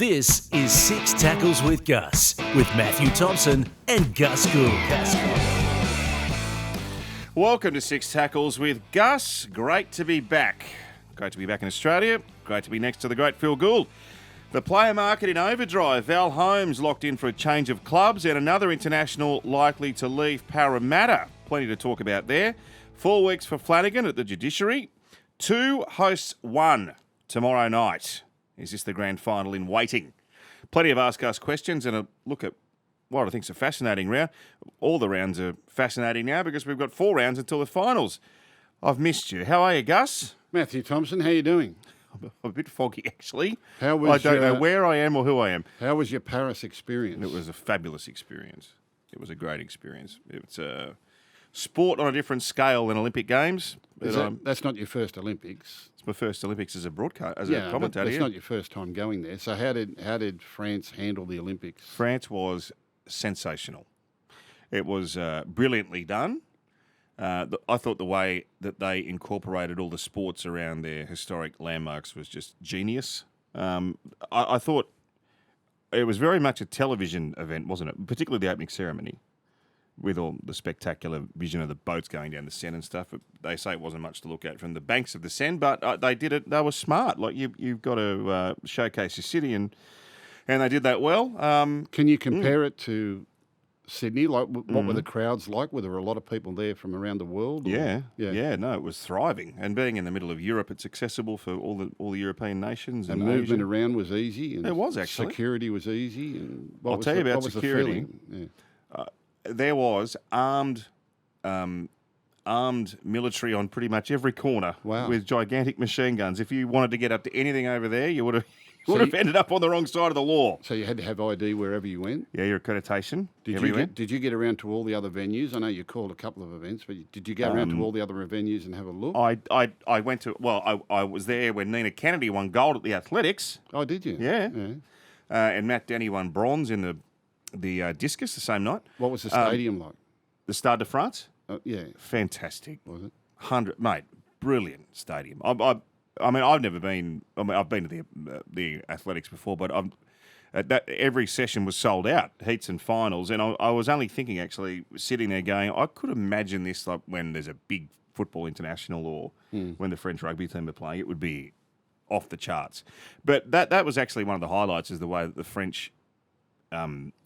This is Six Tackles with Gus, with Matthew Thompson and Gus Gould. Welcome to Six Tackles with Gus. Great to be back. Great to be back in Australia. Great to be next to the great Phil Gould. The player market in overdrive. Val Holmes locked in for a change of clubs and another international likely to leave Parramatta. Plenty to talk about there. 4 weeks for Flanagan at the judiciary. 2 hosts 1 tomorrow night. Is this the grand final in waiting? Plenty of Ask Us questions and a look at what I think is a fascinating round. All the rounds are fascinating now because we've got 4 rounds until the finals. I've missed you. How are you, Gus? Matthew Thompson, how are you doing? I'm a bit foggy, actually. How was I don't know where I am or who I am. How was your Paris experience? It was a fabulous experience. It was a great experience. It's a sport on a different scale than Olympic Games. That's not your first Olympics. It's my first Olympics as a broadcast, a But commentator. it's not your first time going there. So how did France handle the Olympics? France was sensational. It was brilliantly done. I thought the way that they incorporated all the sports around their historic landmarks was just genius. I thought it was very much a television event, wasn't it? Particularly the opening ceremony, with all the spectacular vision of the boats going down the Seine and stuff. They say it wasn't much to look at from the banks of the Seine, but they did it. They were smart. Like you've got to showcase your city, and they did that well. Can you compare it to Sydney? Like, what were the crowds like? Were there a lot of people there from around the world? Yeah. No, it was thriving. And being in the middle of Europe, it's accessible for all the European nations. And movement around was easy. And it was actually. Security was easy. And I'll tell you about security. There was armed military on pretty much every corner with gigantic machine guns. If you wanted to get up to anything over there, you would have ended up on the wrong side of the law. So you had to have ID wherever you went? Yeah, your accreditation. Did you get around to all the other venues? I know you called a couple of events, but did you go around to all the other venues and have a look? I went to, I was there when Nina Kennedy won gold at the Athletics. Oh, did you? Yeah. And Matt Denny won bronze in the discus the same night. What was the stadium like? The Stade de France? Yeah. Fantastic. Was it? 100, mate, brilliant stadium. I've never been. I've been to the Athletics before, but every session was sold out, heats and finals. And I was only thinking, actually, sitting there going, I could imagine this like when there's a big football international or when the French rugby team are playing, it would be off the charts. But that was actually one of the highlights, is the way that the French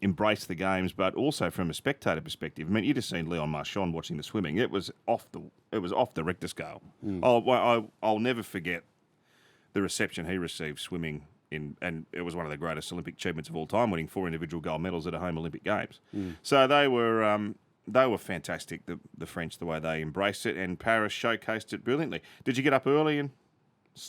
embraced the games, but also from a spectator perspective. I mean, you'd have seen Leon Marchand watching the swimming. It was off the Richter scale. I'll never forget the reception he received swimming in, and it was one of the greatest Olympic achievements of all time, winning 4 individual gold medals at a home Olympic Games. So they were fantastic. The French, the way they embraced it, and Paris showcased it brilliantly. Did you get up early and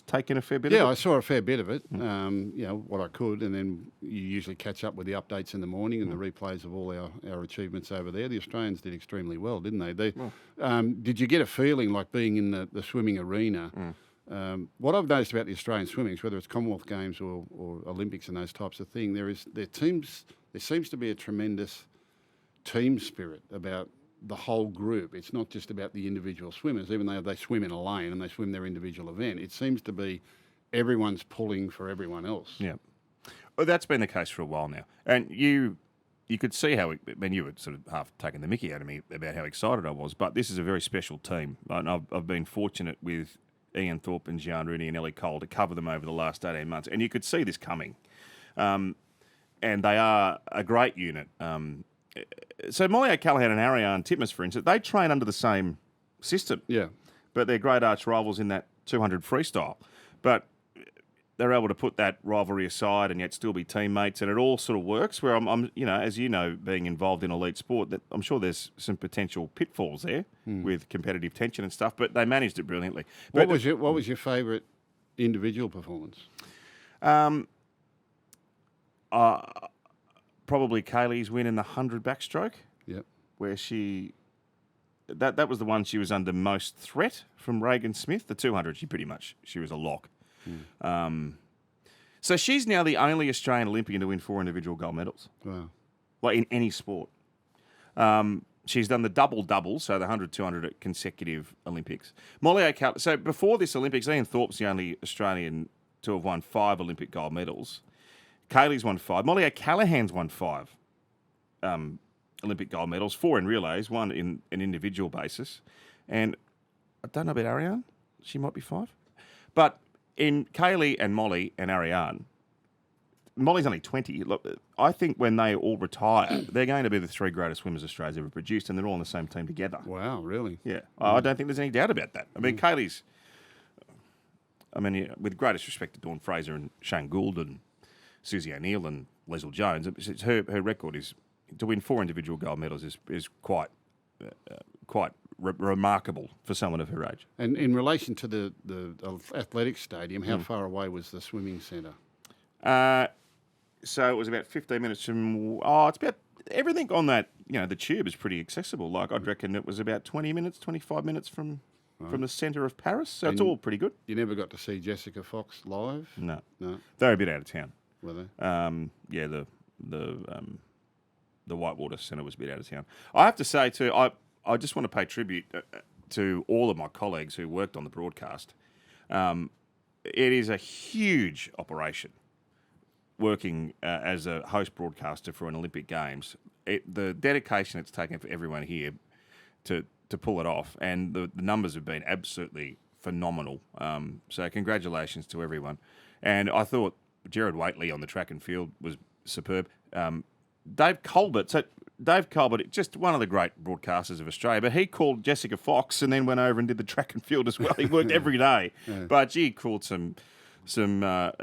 take in a fair bit of it? Yeah, I saw a fair bit of it, what I could, and then you usually catch up with the updates in the morning and the replays of all our achievements over there. The Australians did extremely well, didn't they? Did you get a feeling like being in the swimming arena? What I've noticed about the Australian swimmings, whether it's Commonwealth Games or Olympics and those types of things, there seems to be a tremendous team spirit about the whole group. It's not just about the individual swimmers, even though they swim in a lane and they swim their individual event. It seems to be everyone's pulling for everyone else. Yeah. Well, that's been the case for a while now. And you could see how, you were sort of half taking the mickey out of me about how excited I was, but this is a very special team. And I've been fortunate with Ian Thorpe and Gian Rooney and Ellie Cole to cover them over the last 18 months. And you could see this coming. And they are a great unit. So Molly O'Callaghan and Ariane Titmus, for instance, they train under the same system. Yeah. But they're great arch rivals in that 200 freestyle. But they're able to put that rivalry aside and yet still be teammates, and it all sort of works. Where I'm as you know, being involved in elite sport, that I'm sure there's some potential pitfalls there with competitive tension and stuff. But they managed it brilliantly. What was your favourite individual performance? Probably Kaylee's win in the 100 backstroke. Yep. Where that was the one she was under most threat from Reagan Smith. The 200, she was a lock. So she's now the only Australian Olympian to win 4 individual gold medals. Wow. Like in any sport. She's done the double-double, so the 100, 200 at consecutive Olympics. Molly O'Callaghan, so before this Olympics, Ian Thorpe's the only Australian to have won 5 Olympic gold medals. Kaylee's won 5. Molly O'Callaghan's won 5 Olympic gold medals, 4 in relays, 1 in an individual basis. And I don't know about Ariane. She might be 5. But in Kaylee and Molly and Ariane, Molly's only 20. Look, I think when they all retire, they're going to be the 3 greatest swimmers Australia's ever produced, and they're all on the same team together. Wow, really? Yeah. I don't think there's any doubt about that. I mean, Kaylee's... I mean, yeah, with greatest respect to Dawn Fraser and Shane Gould and Susie O'Neill and Leslie Jones, her record is to win 4 individual gold medals is quite remarkable for someone of her age. And in relation to the athletics stadium, how far away was the swimming centre? So it was about 15 minutes from... Oh, it's about... Everything on that, the tube is pretty accessible. Like, I'd reckon it was about 20 minutes, 25 minutes from the centre of Paris. So it's all pretty good. You never got to see Jessica Fox live? No. No? They're a bit out of town. Were they? Yeah, the Whitewater Centre was a bit out of town. I have to say, too, I just want to pay tribute to all of my colleagues who worked on the broadcast. It is a huge operation working as a host broadcaster for an Olympic Games. The dedication it's taken for everyone here to pull it off, and the numbers have been absolutely phenomenal. So congratulations to everyone. And I thought Gerard Waitley on the track and field was superb. Dave Colbert, just one of the great broadcasters of Australia, but he called Jessica Fox and then went over and did the track and field as well. He worked every day. Yeah. But he called some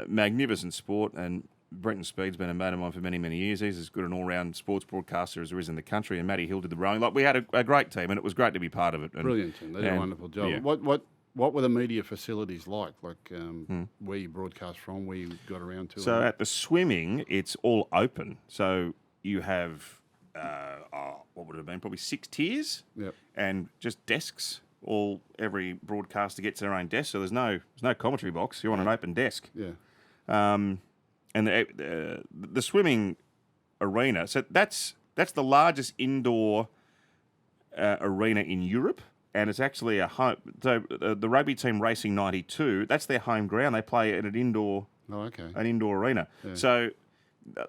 magnificent sport, and Brenton Speed's been a mate of mine for many, many years. He's as good an all-round sports broadcaster as there is in the country, and Matty Hill did the rowing. Like, we had a great team, and it was great to be part of it. And, brilliant team. They did a wonderful job. Yeah. What were the media facilities like? Where you broadcast from, where you got around to? So at the swimming, it's all open. So you have, what would it have been? Probably 6 tiers. Yep. And just desks. Every broadcaster gets their own desk, so there's no commentary box. You're on an open desk. Yeah. And the swimming arena, so that's the largest indoor arena in Europe, and it's actually a home. So the rugby team Racing 92, that's their home ground. They play at an indoor arena. Yeah. So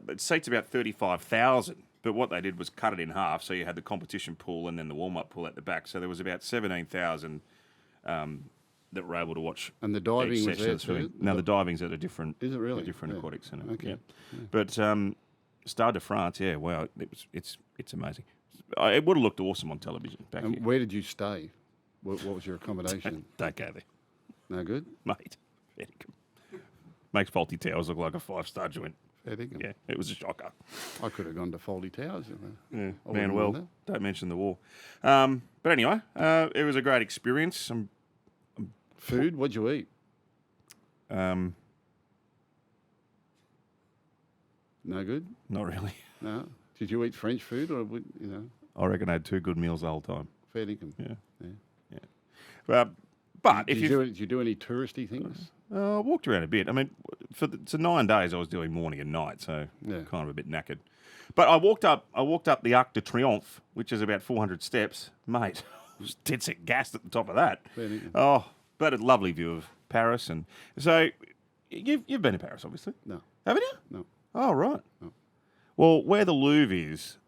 it seats about 35,000. But what they did was cut it in half, so you had the competition pool and then the warm-up pool at the back. So there was about 17,000 that were able to watch. And the diving was there too? No, the diving's at a different... Is it really? A different aquatic centre. Okay. Yeah. Yeah. But Stade de France, yeah, wow, it's amazing. It would have looked awesome on television back here. Where did you stay? What was your accommodation? Don't go there. No good? Mate, makes Faulty Towers look like a 5-star joint. Yeah, it was a shocker. I could have gone to Faulty Towers. Yeah, Manuel, don't mention the war. But anyway, it was a great experience. Food? What'd you eat? No good? Not really. No? Did you eat French food or, I reckon I had 2 good meals the whole time. Fair dinkum. Yeah. But did you do any touristy things? I walked around a bit. I mean, for 9 days I was doing morning and night, so kind of a bit knackered. But I walked up the Arc de Triomphe, which is about 400 steps. Mate, I was dead sick gassed at the top of that. But a lovely view of Paris. And so you've been to Paris, obviously? No. Haven't you? No. Oh, right. No. Well, where the Louvre is,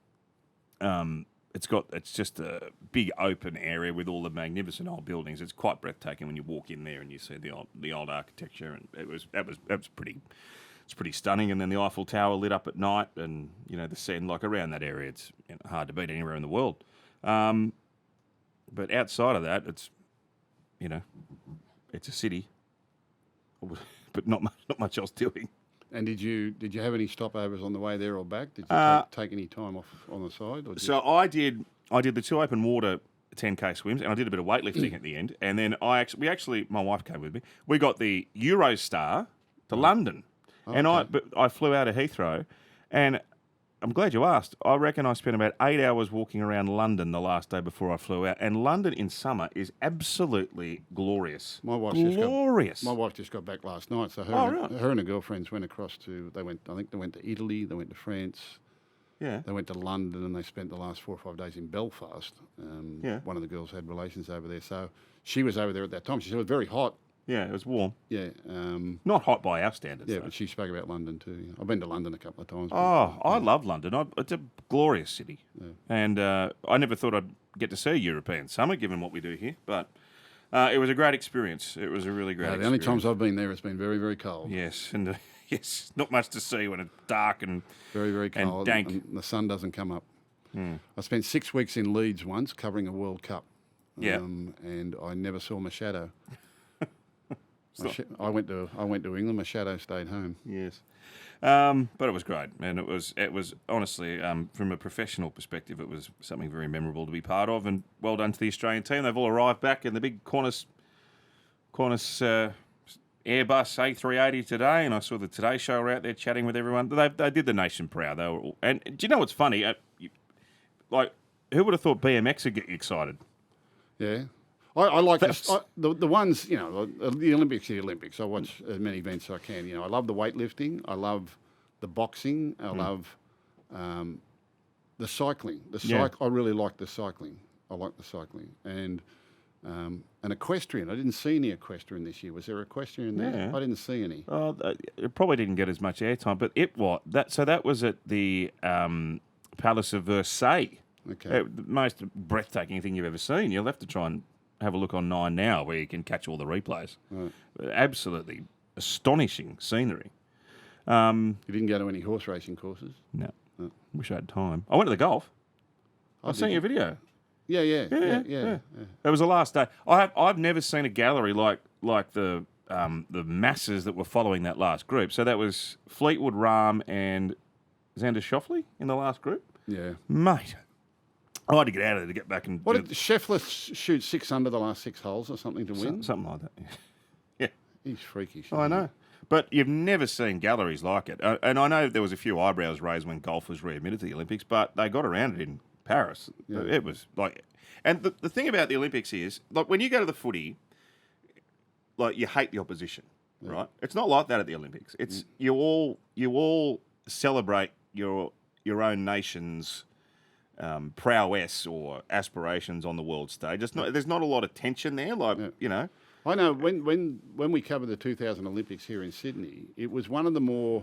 it's just a big open area with all the magnificent old buildings. It's quite breathtaking when you walk in there and you see the old architecture, and that was pretty stunning. And then the Eiffel Tower lit up at night, and the scene like around that area, it's hard to beat anywhere in the world. But outside of that, it's it's a city, but not much else doing. And did you have any stopovers on the way there or back? Did you take any time off on the side? So I did the 2 open water 10K swims, and I did a bit of weightlifting at the end. And then my wife came with me. We got the Eurostar to London, and I flew out of Heathrow, and I'm glad you asked. I reckon I spent about 8 hours walking around London the last day before I flew out. And London in summer is absolutely glorious. My wife just got back last night. So her and her girlfriends went across I think they went to Italy, they went to France. Yeah. They went to London, and they spent the last 4 or 5 days in Belfast. One of the girls had relations over there. So she was over there at that time. She said it was very hot Yeah, it was warm. Yeah. Not hot by our standards. Yeah, though. but she spoke about London too. Yeah. I've been to London a couple of times. Oh, I love London. It's a glorious city. Yeah. And I never thought I'd get to see a European summer, given what we do here. But it was a great experience. It was a really great The experience. only times I've been there, it's been very, very cold. Yes, and yes, not much to see when it's dark and Very, very and cold. dank. And the sun doesn't come up. I spent 6 weeks in Leeds once covering a World Cup. Yeah. And I never saw my shadow. I went to England. My shadow stayed home. Yes. But it was great, and it was honestly, from a professional perspective, it was something very memorable to be part of, and well done to the Australian team. They've all arrived back in the big Qantas Airbus A380 today, and I saw the Today Show were out there chatting with everyone. They did the nation proud. They were all, and do you know what's funny? Who would have thought BMX would get you excited? Yeah. I like the ones, the Olympics. The Olympics. I watch as many events as I can. I love the weightlifting. I love the boxing. I love the cycling. I really like the cycling. I like the cycling and equestrian. I didn't see any equestrian this year. Was there equestrian there? Yeah. I didn't see any. It probably didn't get as much airtime, but that was at the Palace of Versailles. Okay. The most breathtaking thing you've ever seen. You'll have to try and have a look on 9 now where you can catch all the replays. Right. Absolutely astonishing scenery. You didn't go to any horse racing courses? No. Wish I had time. I went to the golf. I sent you a video. Yeah. It was the last day. I've never seen a gallery like the masses that were following that last group. So that was Fleetwood, Rahm, and Xander Schauffele in the last group. Yeah. Mate, I had to get out of there to get back and... What did Scheffler shoot 6 under the last 6 holes or something to win? Something like that. Yeah. He's freakish. I know. But you've never seen galleries like it. And I know there was a few eyebrows raised when golf was readmitted to the Olympics, but they got around it in Paris. Yeah. It was like... And the thing about the Olympics is, like, when you go to the footy, like, you hate the opposition, right? It's not like that at the Olympics. It's you all celebrate your own nation's prowess or aspirations on the world stage. There's not a lot of tension there, I know when we covered the 2000 Olympics here in Sydney, it was one of the more.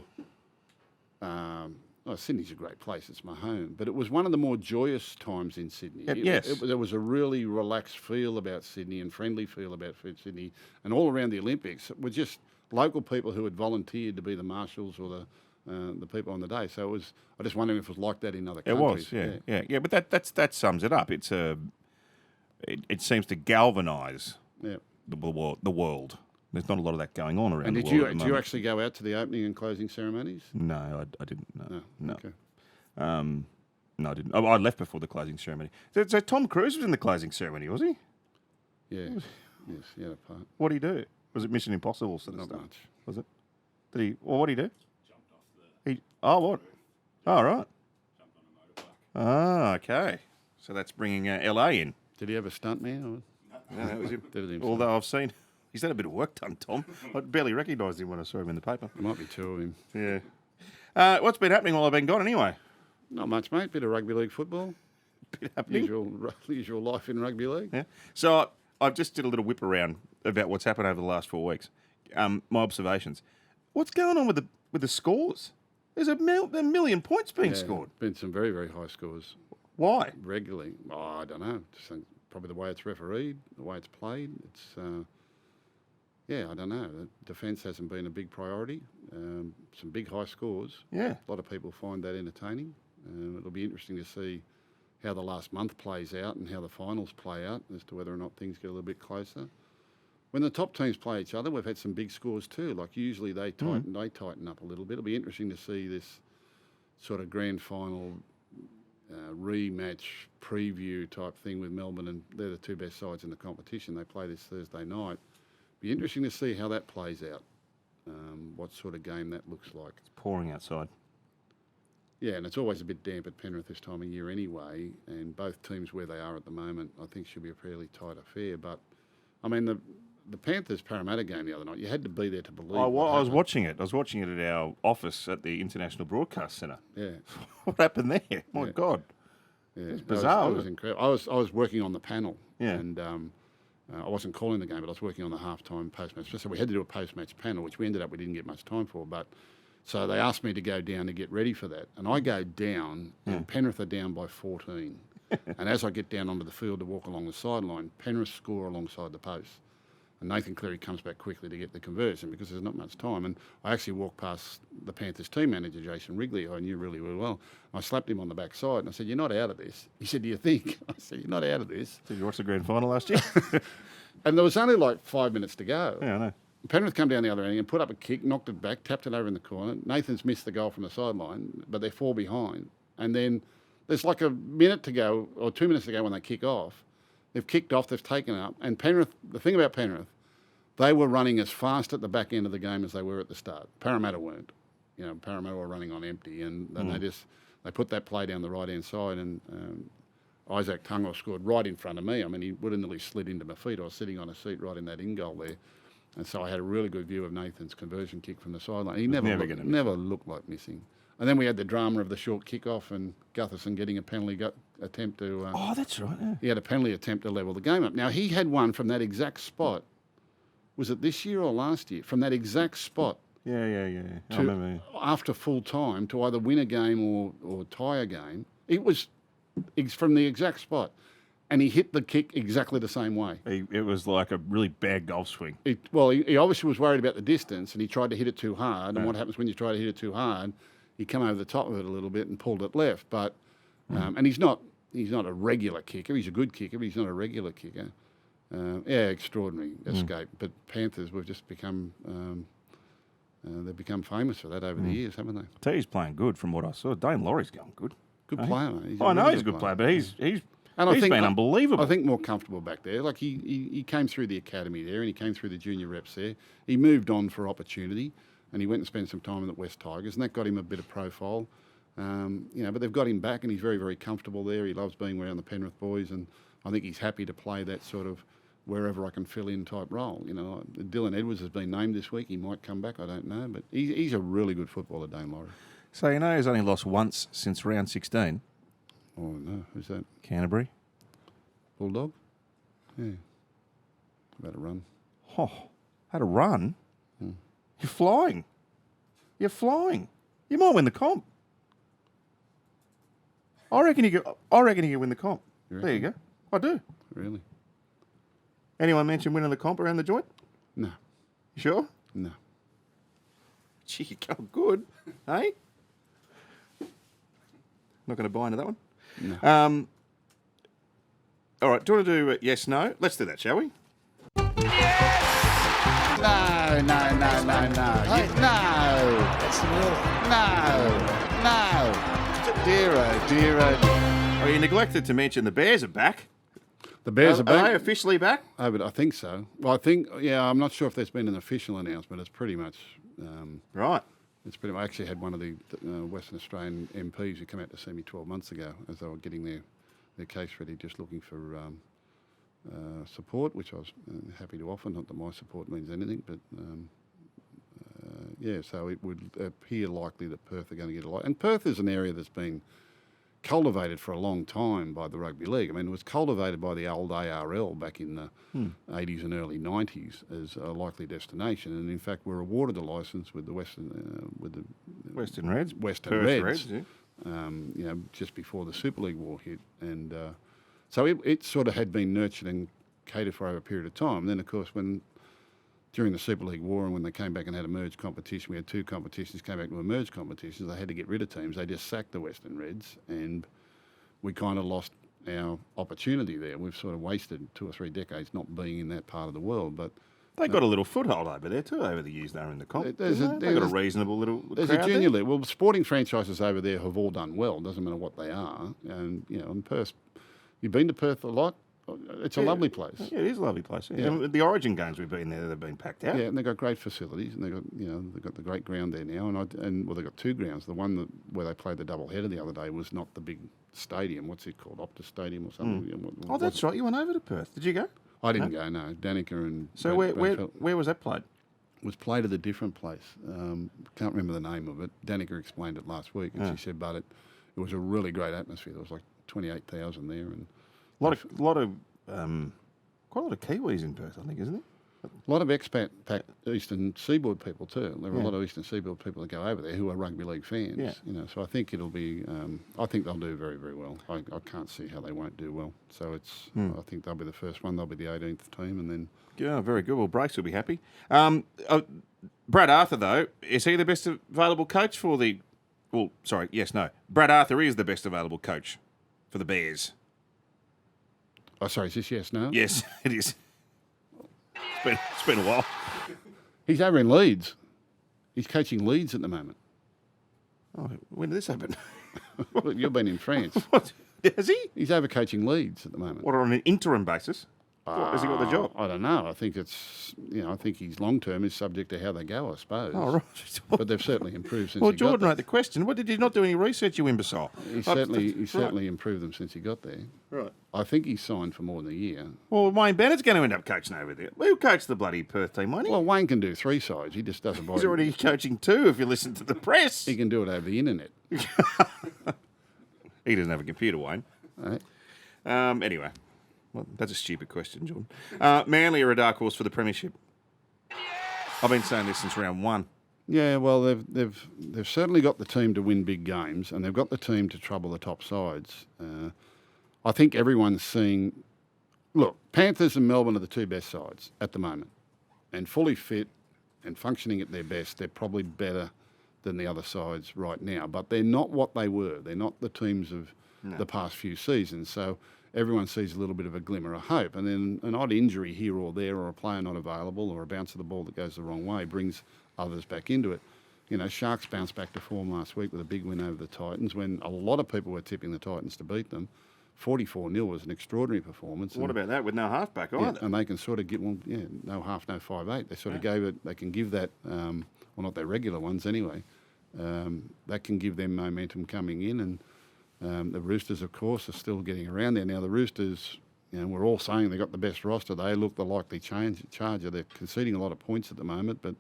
Sydney's a great place; it's my home. But it was one of the more joyous times in Sydney. There was a really relaxed feel about Sydney and friendly feel about Sydney, and all around the Olympics were just local people who had volunteered to be the marshals or the people on the day. So it was. I just wondering if it was like that in other countries. It was, yeah. But that sums it up. It seems to galvanise the world. There's not a lot of that going on around the world. And did you actually go out to the opening and closing ceremonies? No, I didn't. No. Okay. No, I didn't. I left before the closing ceremony. So Tom Cruise was in the closing ceremony, was he? Yeah. Yes, he had a part. What did he do? Was it Mission Impossible sort of Not stuff? much. Was it? Did he? Well, what did he do? What? Oh, right. Jumped on a motorbike. Ah, okay. So that's bringing LA in. Did he have a stunt man? No, that was him. Did it himself? Although I've seen, he's had a bit of work done, Tom. I barely recognised him when I saw him in the paper. There might be 2 of him. Yeah. What's been happening while I've been gone anyway? Not much, mate. Bit of rugby league football. Been happening? Usual life in rugby league. Yeah. So I've just did a little whip around about what's happened over the last 4 weeks. My observations. What's going on with the scores? There's a million points being scored. Been some very, very high scores. Why? Regularly. Oh, I don't know. Just think probably the way it's refereed, the way it's played. It's, I don't know. The defence hasn't been a big priority. Some big high scores. Yeah. A lot of people find that entertaining. It'll be interesting to see how the last month plays out and how the finals play out as to whether or not things get a little bit closer. When the top teams play each other, we've had some big scores too. Like usually they tighten up a little bit. It'll be interesting to see this sort of grand final rematch preview type thing with Melbourne, and they're the 2 best sides in the competition. They play this Thursday night. Be interesting to see how that plays out. What sort of game that looks like. It's pouring outside. Yeah, and it's always a bit damp at Penrith this time of year anyway. And both teams where they are at the moment, I think should be a fairly tight affair. But I mean the Panthers Parramatta game the other night, you had to be there to believe. I was watching it. I was watching it at our office at the International Broadcast Centre. Yeah. What happened there? My God. Yeah. It's bizarre. It was incredible. I was working on the panel. Yeah. And I wasn't calling the game, but I was working on the halftime post-match. So we had to do a post-match panel, which we didn't get much time for. But so they asked me to go down to get ready for that. And I go down, and Penrith are down by 14. And as I get down onto the field to walk along the sideline, Penrith score alongside the post. And Nathan Cleary comes back quickly to get the conversion because there's not much time. And I actually walked past the Panthers team manager, Jason Wrigley, who I knew really, really well. I slapped him on the backside and I said, "You're not out of this." He said, "Do you think?" I said, "You're not out of this." Did you watch the grand final last year? And there was only like 5 minutes to go. Yeah, I know. Penrith come down the other end and put up a kick, knocked it back, tapped it over in the corner. Nathan's missed the goal from the sideline, but they're 4 behind. And then there's like a minute to go or 2 minutes to go when they kick off. They've kicked off, they've taken up. And Penrith, the thing about Penrith, they were running as fast at the back end of the game as they were at the start. Parramatta weren't. Parramatta were running on empty, and they put that play down the right-hand side, and Isaac Tungo scored right in front of me. I mean, he would have nearly slid into my feet. I was sitting on a seat right in that in goal there. And so I had a really good view of Nathan's conversion kick from the sideline. He never looked like missing. And then we had the drama of the short kick-off and Gutherson getting a penalty attempt to... oh, that's right, yeah. He had a penalty attempt to level the game up. Now, he had one from that exact spot. Was it this year or last year? From that exact spot. Yeah. I remember. After full time to either win a game or tie a game. It's from the exact spot. And he hit the kick exactly the same way. It was like a really bad golf swing. He obviously was worried about the distance and he tried to hit it too hard. And what happens when you try to hit it too hard, he come over the top of it a little bit and pulled it left. But and he's not a regular kicker. He's a good kicker, but he's not a regular kicker. Extraordinary escape. But Panthers, we've just become they've become famous for that over the years, haven't they? I tell you, he's playing good from what I saw. Dane Laurie's going good. Good player, mate. I know he's a good player, but he's been unbelievable. I think more comfortable back there. Like he came through the academy there and he came through the junior reps there. He moved on for opportunity and he went and spent some time at West Tigers and that got him a bit of profile. But they've got him back and he's very, very comfortable there. He loves being around the Penrith boys and I think he's happy to play that sort of wherever I can fill in type role. Dylan Edwards has been named this week. He might come back, I don't know. But he's a really good footballer, Dane Laurie. So he's only lost once since round 16. Oh, no. Who's that? Canterbury. Bulldog? Yeah. About a run. Oh, had a run? You're flying. You might win the comp. I reckon you can win the comp. There you go. I do. Really? Anyone mention winning the comp around the joint? No. You sure? No. Gee, you're going good, eh? Not going to buy into that one? No. All right, do you want to do yes, no? Let's do that, shall we? Yes! No. Hey. No. That's the rule. No. Dear. Oh, you neglected to mention the Bears are back. The Bears are back. Are they officially back? Oh, but I think so. Well, I'm not sure if there's been an official announcement. It's pretty much... Right. I actually had one of the Western Australian MPs who came out to see me 12 months ago as they were getting their case ready, just looking for support, which I was happy to offer. Not that my support means anything, but so it would appear likely that Perth are going to get a lot. And Perth is an area that's been cultivated for a long time by the Rugby League. I mean, it was cultivated by the old ARL back in the 80s and early 90s as a likely destination. And in fact, we're awarded a licence with the Western Reds. Perth Reds, yeah. Just before the Super League war hit. And so it sort of had been nurtured and catered for over a period of time. And then, of course, during the Super League war and when they came back and had a merged competition, we had 2 competitions, came back to a merged competition, they had to get rid of teams. They just sacked the Western Reds and we kind of lost our opportunity there. We've sort of wasted 2 or 3 decades not being in that part of the world. But they got a little foothold over there too over the years they were in the comp. They got a reasonable little There's crowd a junior there. league. Well, the sporting franchises over there have all done well. Doesn't matter what they are. And, in Perth, you've been to Perth a lot. It's a lovely place. Yeah, it is a lovely place. Yeah. Yeah. The Origin games we've been there, they've been packed out. Yeah, and they've got great facilities, and they've got the great ground there now, and they've got 2 grounds. The one where they played the double header the other day was not the big stadium. What's it called? Optus Stadium or something? That's right. You went over to Perth. Did you go? I didn't go. No, Danica and so where was that played? It was played at a different place. Can't remember the name of it. Danica explained it last week, and she said, but it was a really great atmosphere. There was like 28,000 there, and a lot of Quite a lot of Kiwis in Perth, I think, isn't it? A lot of expat Eastern Seaboard people too. There are a lot of Eastern Seaboard people that go over there who are rugby league fans. Yeah. So I think it'll be. I think they'll do very, very well. I can't see how they won't do well. So it's. I think they'll be the first one. They'll be the 18th team, and then. Yeah, very good. Well, Brace will be happy. Brad Arthur, though, is he the best available coach for the? Well, sorry, yes, no. Brad Arthur is the best available coach for the Bears. Oh, sorry, is this yes, no? Yes, it is. It's been a while. He's over in Leeds. He's coaching Leeds at the moment. Oh, when did this happen? Well, you've been in France. What? Has he? He's over coaching Leeds at the moment. What, on an interim basis? Has he got the job? I don't know. I think it's, I think his long term is subject to how they go, I suppose. Oh, right. But they've certainly improved since Well, he Jordan got wrote the question. What, did you not do any research, you imbecile? there. He certainly improved them since he got there. Right. I think he's signed for more than a year. Well, Wayne Bennett's going to end up coaching over there. He'll coach the bloody Perth team, won't he? Well, Wayne can do 3 sides. He just doesn't buy He's already coaching 2 if you listen to the press. He can do it over the internet. He doesn't have a computer, Wayne. Right? Anyway, well, that's a stupid question, Jordan. Manly are a dark horse for the Premiership. I've been saying this since round 1. Yeah, well, they've certainly got the team to win big games, and they've got the team to trouble the top sides. I think everyone's seeing. Look, Panthers and Melbourne are the 2 best sides at the moment, and fully fit and functioning at their best. They're probably better than the other sides right now, but they're not what they were. They're not the teams of the past few seasons. So everyone sees a little bit of a glimmer of hope, and then an odd injury here or there, or a player not available, or a bounce of the ball that goes the wrong way brings others back into it. Sharks bounced back to form last week with a big win over the Titans when a lot of people were tipping the Titans to beat them. 44-0 was an extraordinary performance. What about that with no halfback either? And they can sort of get no half, no 5'8". They sort of gave it. They can give that. Well, not their regular ones anyway. That can give them momentum coming in, and the Roosters, of course, are still getting around there. Now the Roosters, we're all saying they got the best roster. They look the likely charger. They're conceding a lot of points at the moment, but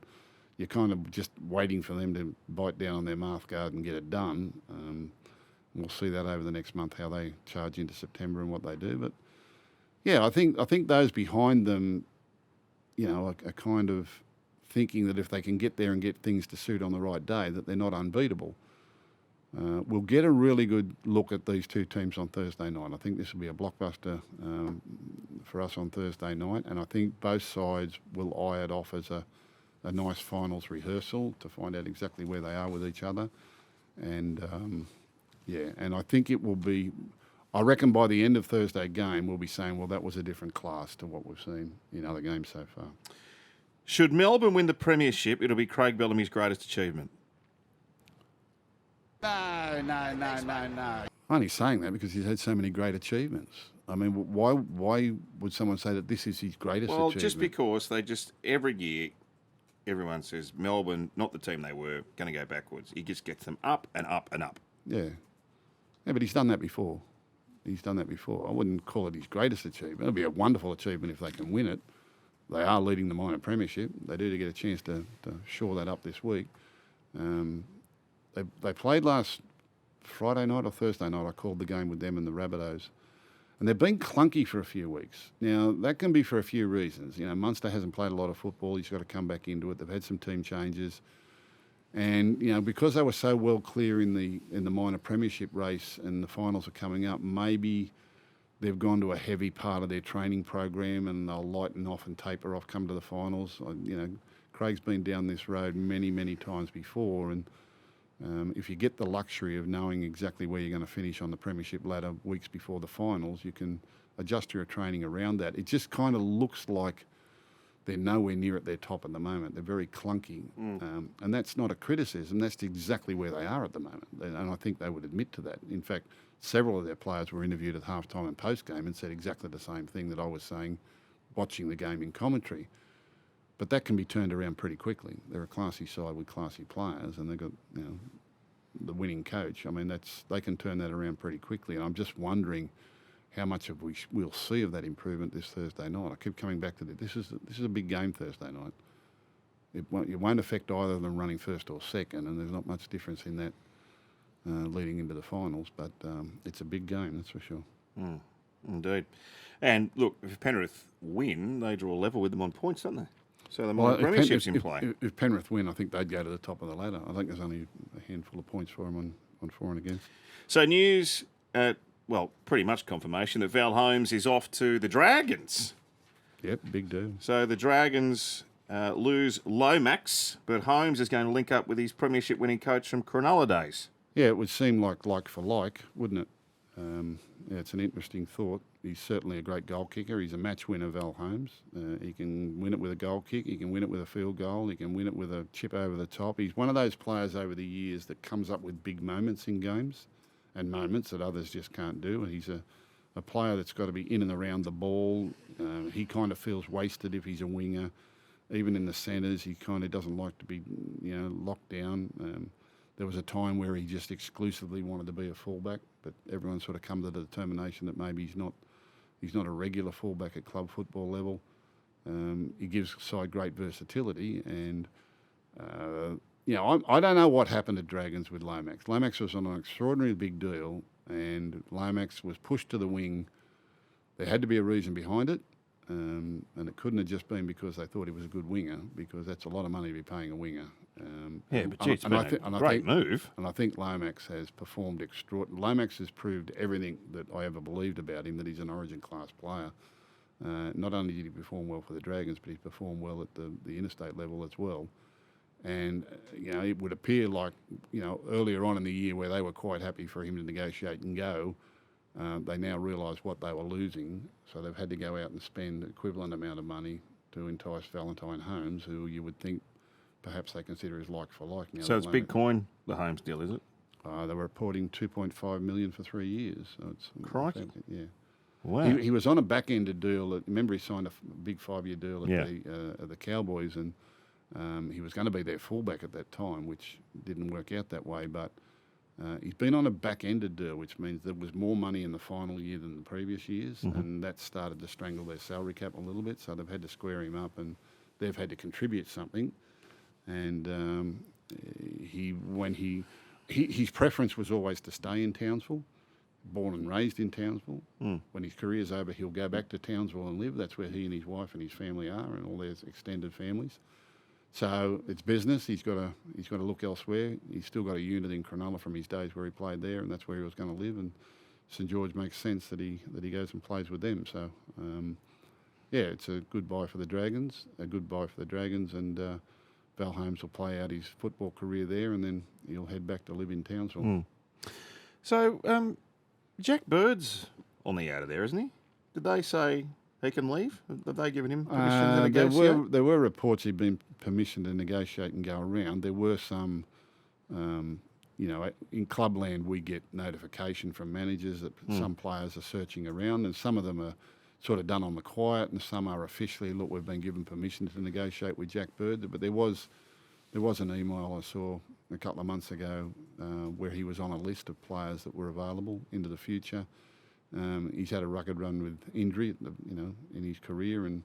you're kind of just waiting for them to bite down on their mouth guard and get it done. We'll see that over the next month, how they charge into September and what they do. But yeah, I think those behind them, are kind of thinking that if they can get there and get things to suit on the right day, that they're not unbeatable. We'll get a really good look at these 2 teams on Thursday night. I think this will be a blockbuster for us on Thursday night, and I think both sides will eye it off as a nice finals rehearsal to find out exactly where they are with each other. And and I think it will be, I reckon by the end of Thursday game, we'll be saying, well, that was a different class to what we've seen in other games so far. Should Melbourne win the Premiership, it'll be Craig Bellamy's greatest achievement. No. I'm only saying that because he's had so many great achievements. I mean, why would someone say that this is his greatest achievement? Well, just because every year, everyone says Melbourne, not the team they were, going to go backwards. He just gets them up and up and up. Yeah. Yeah, but he's done that before. I wouldn't call it his greatest achievement. It'll be a wonderful achievement if they can win it. They are leading the minor premiership. They do get a chance to shore that up this week. They played last Friday night or Thursday night. I called the game with them and the Rabbitohs. And they've been clunky for a few weeks. Now, that can be for a few reasons. Munster hasn't played a lot of football. He's got to come back into it. They've had some team changes. And, because they were so well clear in the minor premiership race and the finals are coming up, maybe they've gone to a heavy part of their training program and they'll lighten off and taper off come to the finals. Craig's been down this road many, many times before. And if you get the luxury of knowing exactly where you're going to finish on the premiership ladder weeks before the finals, you can adjust your training around that. It just kind of looks like they're nowhere near at their top at the moment. They're very clunky. And that's not a criticism. That's exactly where they are at the moment. And I think they would admit to that. In fact, several of their players were interviewed at halftime and post-game and said exactly the same thing that I was saying watching the game in commentary. But that can be turned around pretty quickly. They're a classy side with classy players and they've got, the winning coach. I mean, they can turn that around pretty quickly. And I'm just wondering how much of we'll see of that improvement this Thursday night. I keep coming back to that. This is a big game Thursday night. It won't affect either of them running first or second, and there's not much difference in that leading into the finals. But it's a big game, that's for sure. Indeed. And look, if Penrith win, they draw level with them on points, don't they? So the Premiership's in play. If Penrith win, I think they'd go to the top of the ladder. I think there's only a handful of points for them on for and against. So news, pretty much confirmation that Val Holmes is off to the Dragons. Yep, big deal. So the Dragons lose Lomax, but Holmes is going to link up with his Premiership winning coach from Cronulla days. Yeah, it would seem like for like, wouldn't it? It's an interesting thought. He's certainly a great goal kicker. He's a match winner, Val Holmes. He can win it with a goal kick. He can win it with a field goal. He can win it with a chip over the top. He's one of those players over the years that comes up with big moments in games and moments that others just can't do. He's a player that's got to be in and around the ball. He kind of feels wasted if he's a winger. Even in the centres, he kind of doesn't like to be, locked down. There was a time where he just exclusively wanted to be a fullback, but everyone sort of come to the determination that maybe he's not a regular fullback at club football level. He gives side great versatility, and I don't know what happened at Dragons with Lomax. Lomax was on an extraordinarily big deal, and Lomax was pushed to the wing. There had to be a reason behind it, and it couldn't have just been because they thought he was a good winger, because that's a lot of money to be paying a winger. It's been a great move. And I think Lomax has performed extraordinarily. Lomax has proved everything that I ever believed about him, that he's an Origin-class player. Not only did he perform well for the Dragons, but he's performed well at the interstate level as well. And, it would appear like, earlier on in the year where they were quite happy for him to negotiate and go, they now realise what they were losing, so they've had to go out and spend the equivalent amount of money to entice Valentine Holmes, who you would think perhaps they consider as like for like now. So it's big coin, the Holmes deal, is it? They were reporting $2.5 million for 3 years. So it's crikey. Yeah. Wow. He was on a back-ended deal. Remember, he signed a big 5-year deal at the Cowboys, and he was going to be their fullback at that time, which didn't work out that way. But he's been on a back-ended deal, which means there was more money in the final year than the previous years, and that started to strangle their salary cap a little bit. So they've had to square him up, and they've had to contribute something. And his preference was always to stay in Townsville, born and raised in Townsville. When his career's over, he'll go back to Townsville and live. That's where he and his wife and his family are, and all their extended families. So it's business. He's got to look elsewhere. He's still got a unit in Cronulla from his days where he played there, and that's where he was going to live. And St George makes sense that he goes and plays with them. So it's a good buy for the Dragons. And Val Holmes will play out his football career there, and then he'll head back to live in Townsville. So Jack Bird's on the out of there, isn't he? Did they say he can leave? Have they given him permission to negotiate? There were reports he'd been permission to negotiate and go around. There were some, in clubland we get notification from managers that some players are searching around, and some of them are sort of done on the quiet, and some are officially, look, we've been given permission to negotiate with Jack Bird. But there was an email I saw a couple of months ago where he was on a list of players that were available into the future. He's had a rugged run with injury, in his career, and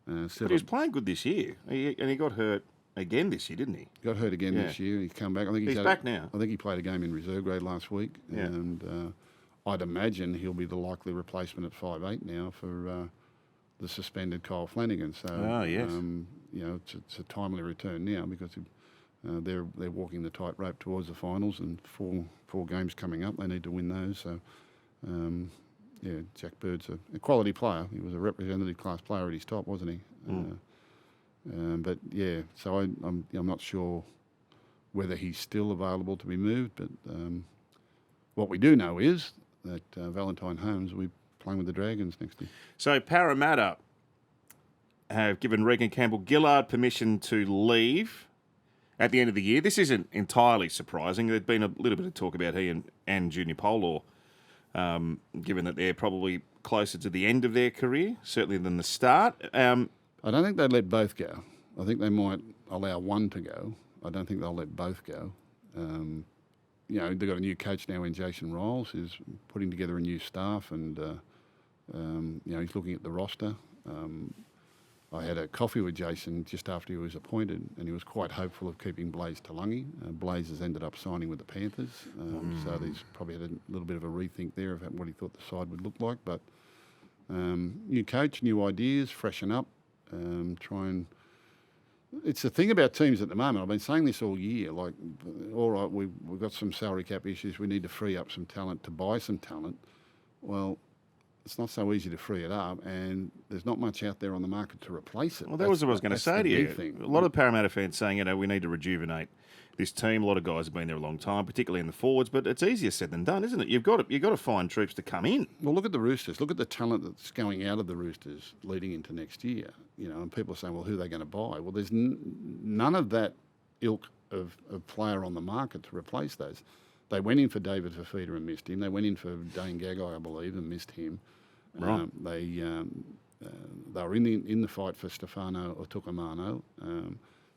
but he was playing good this year, and he got hurt again this year, didn't he? Got hurt again this year. He's come back. I think he's back now. I think he played a game in reserve grade last week, and I'd imagine he'll be the likely replacement at 5'8" now for the suspended Kyle Flanagan. So, it's a timely return now because they're walking the tightrope towards the finals, and four games coming up. They need to win those. So, Jack Bird's a quality player. He was a representative class player at his top, wasn't he? So I'm not sure whether he's still available to be moved, but what we do know is that Valentine Holmes will be playing with the Dragons next year. So Parramatta have given Regan Campbell-Gillard permission to leave at the end of the year. This isn't entirely surprising. There's been a little bit of talk about he and Junior Polor, given that they're probably closer to the end of their career, certainly than the start. I don't think they'd let both go. I think they might allow one to go. I don't think they'll let both go. They've got a new coach now in Jason Riles, who's putting together a new staff, and he's looking at the roster. I had a coffee with Jason just after he was appointed, and he was quite hopeful of keeping Blaze Talangi. Blaze has ended up signing with the Panthers, so he's probably had a little bit of a rethink there of what he thought the side would look like. But New coach, new ideas, freshen up, try and... It's the thing about teams at the moment. I've been saying this all year. Like, all right, we've got some salary cap issues. We need to free up some talent to buy some talent. Well, it's not so easy to free it up, and there's not much out there on the market to replace it. Well, that was what I was going to say to you. Thing. A lot of Parramatta fans saying, we need to rejuvenate this team. A lot of guys have been there a long time, particularly in the forwards, but it's easier said than done, isn't it? You've got to find troops to come in. Well, look at the Roosters. Look at the talent that's going out of the Roosters leading into next year. And people are saying, well, who are they going to buy? Well, there's none of that ilk of player on the market to replace those. They went in for David Fafita and missed him. They went in for Dane Gagai, I believe, and missed him. Right. They were in the fight for Stefano Otukamano.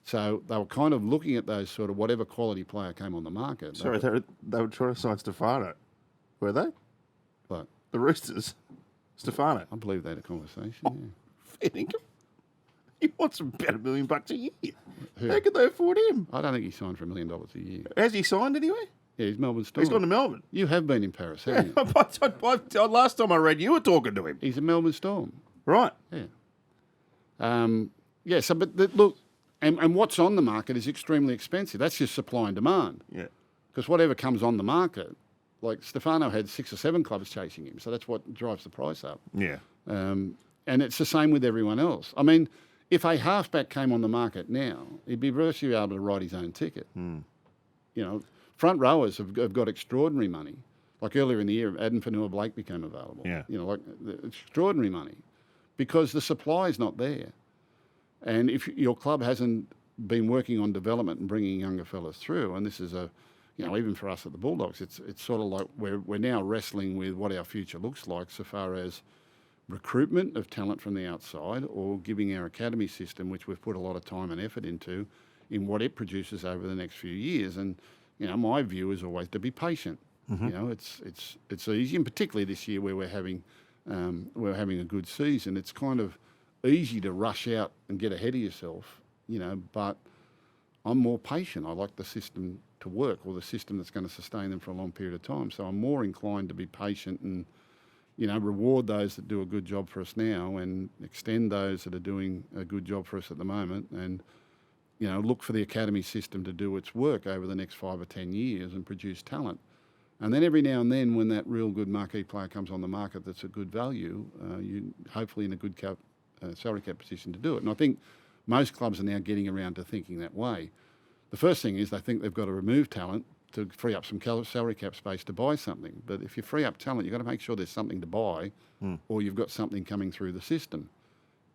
So they were kind of looking at those sort of whatever quality player came on the market. Sorry, they were trying to sign Stefano, were they? But The Roosters, Stefano. I believe they had a conversation. Yeah. Fair dinkum. He wants about $1 million a year. Who? How could they afford him? I don't think he signed for $1 million a year. Has he signed anyway? Yeah, he's Melbourne Storm. He's gone to Melbourne. You have been in Paris, haven't you? Last time I read, you were talking to him. He's a Melbourne Storm. Right. Yeah. Look, and what's on the market is extremely expensive. That's just supply and demand. Yeah. Because whatever comes on the market, like Stefano had 6 or 7 clubs chasing him, so that's what drives the price up. Yeah. And it's the same with everyone else. I mean, if a halfback came on the market now, he'd be virtually able to write his own ticket. Front rowers have got extraordinary money. Like earlier in the year, Adam Fanua-Blake became available. Yeah. Extraordinary money because the supply is not there. And if your club hasn't been working on development and bringing younger fellas through, and this is even for us at the Bulldogs, it's sort of like we're now wrestling with what our future looks like so far as recruitment of talent from the outside or giving our academy system, which we've put a lot of time and effort into, in what it produces over the next few years. And my view is always to be patient. Mm-hmm. It's easy, and particularly this year where we're having a good season. It's kind of easy to rush out and get ahead of yourself, But I'm more patient. I like the system to work, or the system that's going to sustain them for a long period of time. So I'm more inclined to be patient and reward those that do a good job for us now, and extend those that are doing a good job for us at the moment, and look for the academy system to do its work over the next 5 or 10 years and produce talent. And then every now and then, when that real good marquee player comes on the market that's a good value, you're hopefully in a good salary cap position to do it. And I think most clubs are now getting around to thinking that way. The first thing is they think they've got to remove talent to free up some salary cap space to buy something. But if you free up talent, you've got to make sure there's something to buy, or you've got something coming through the system.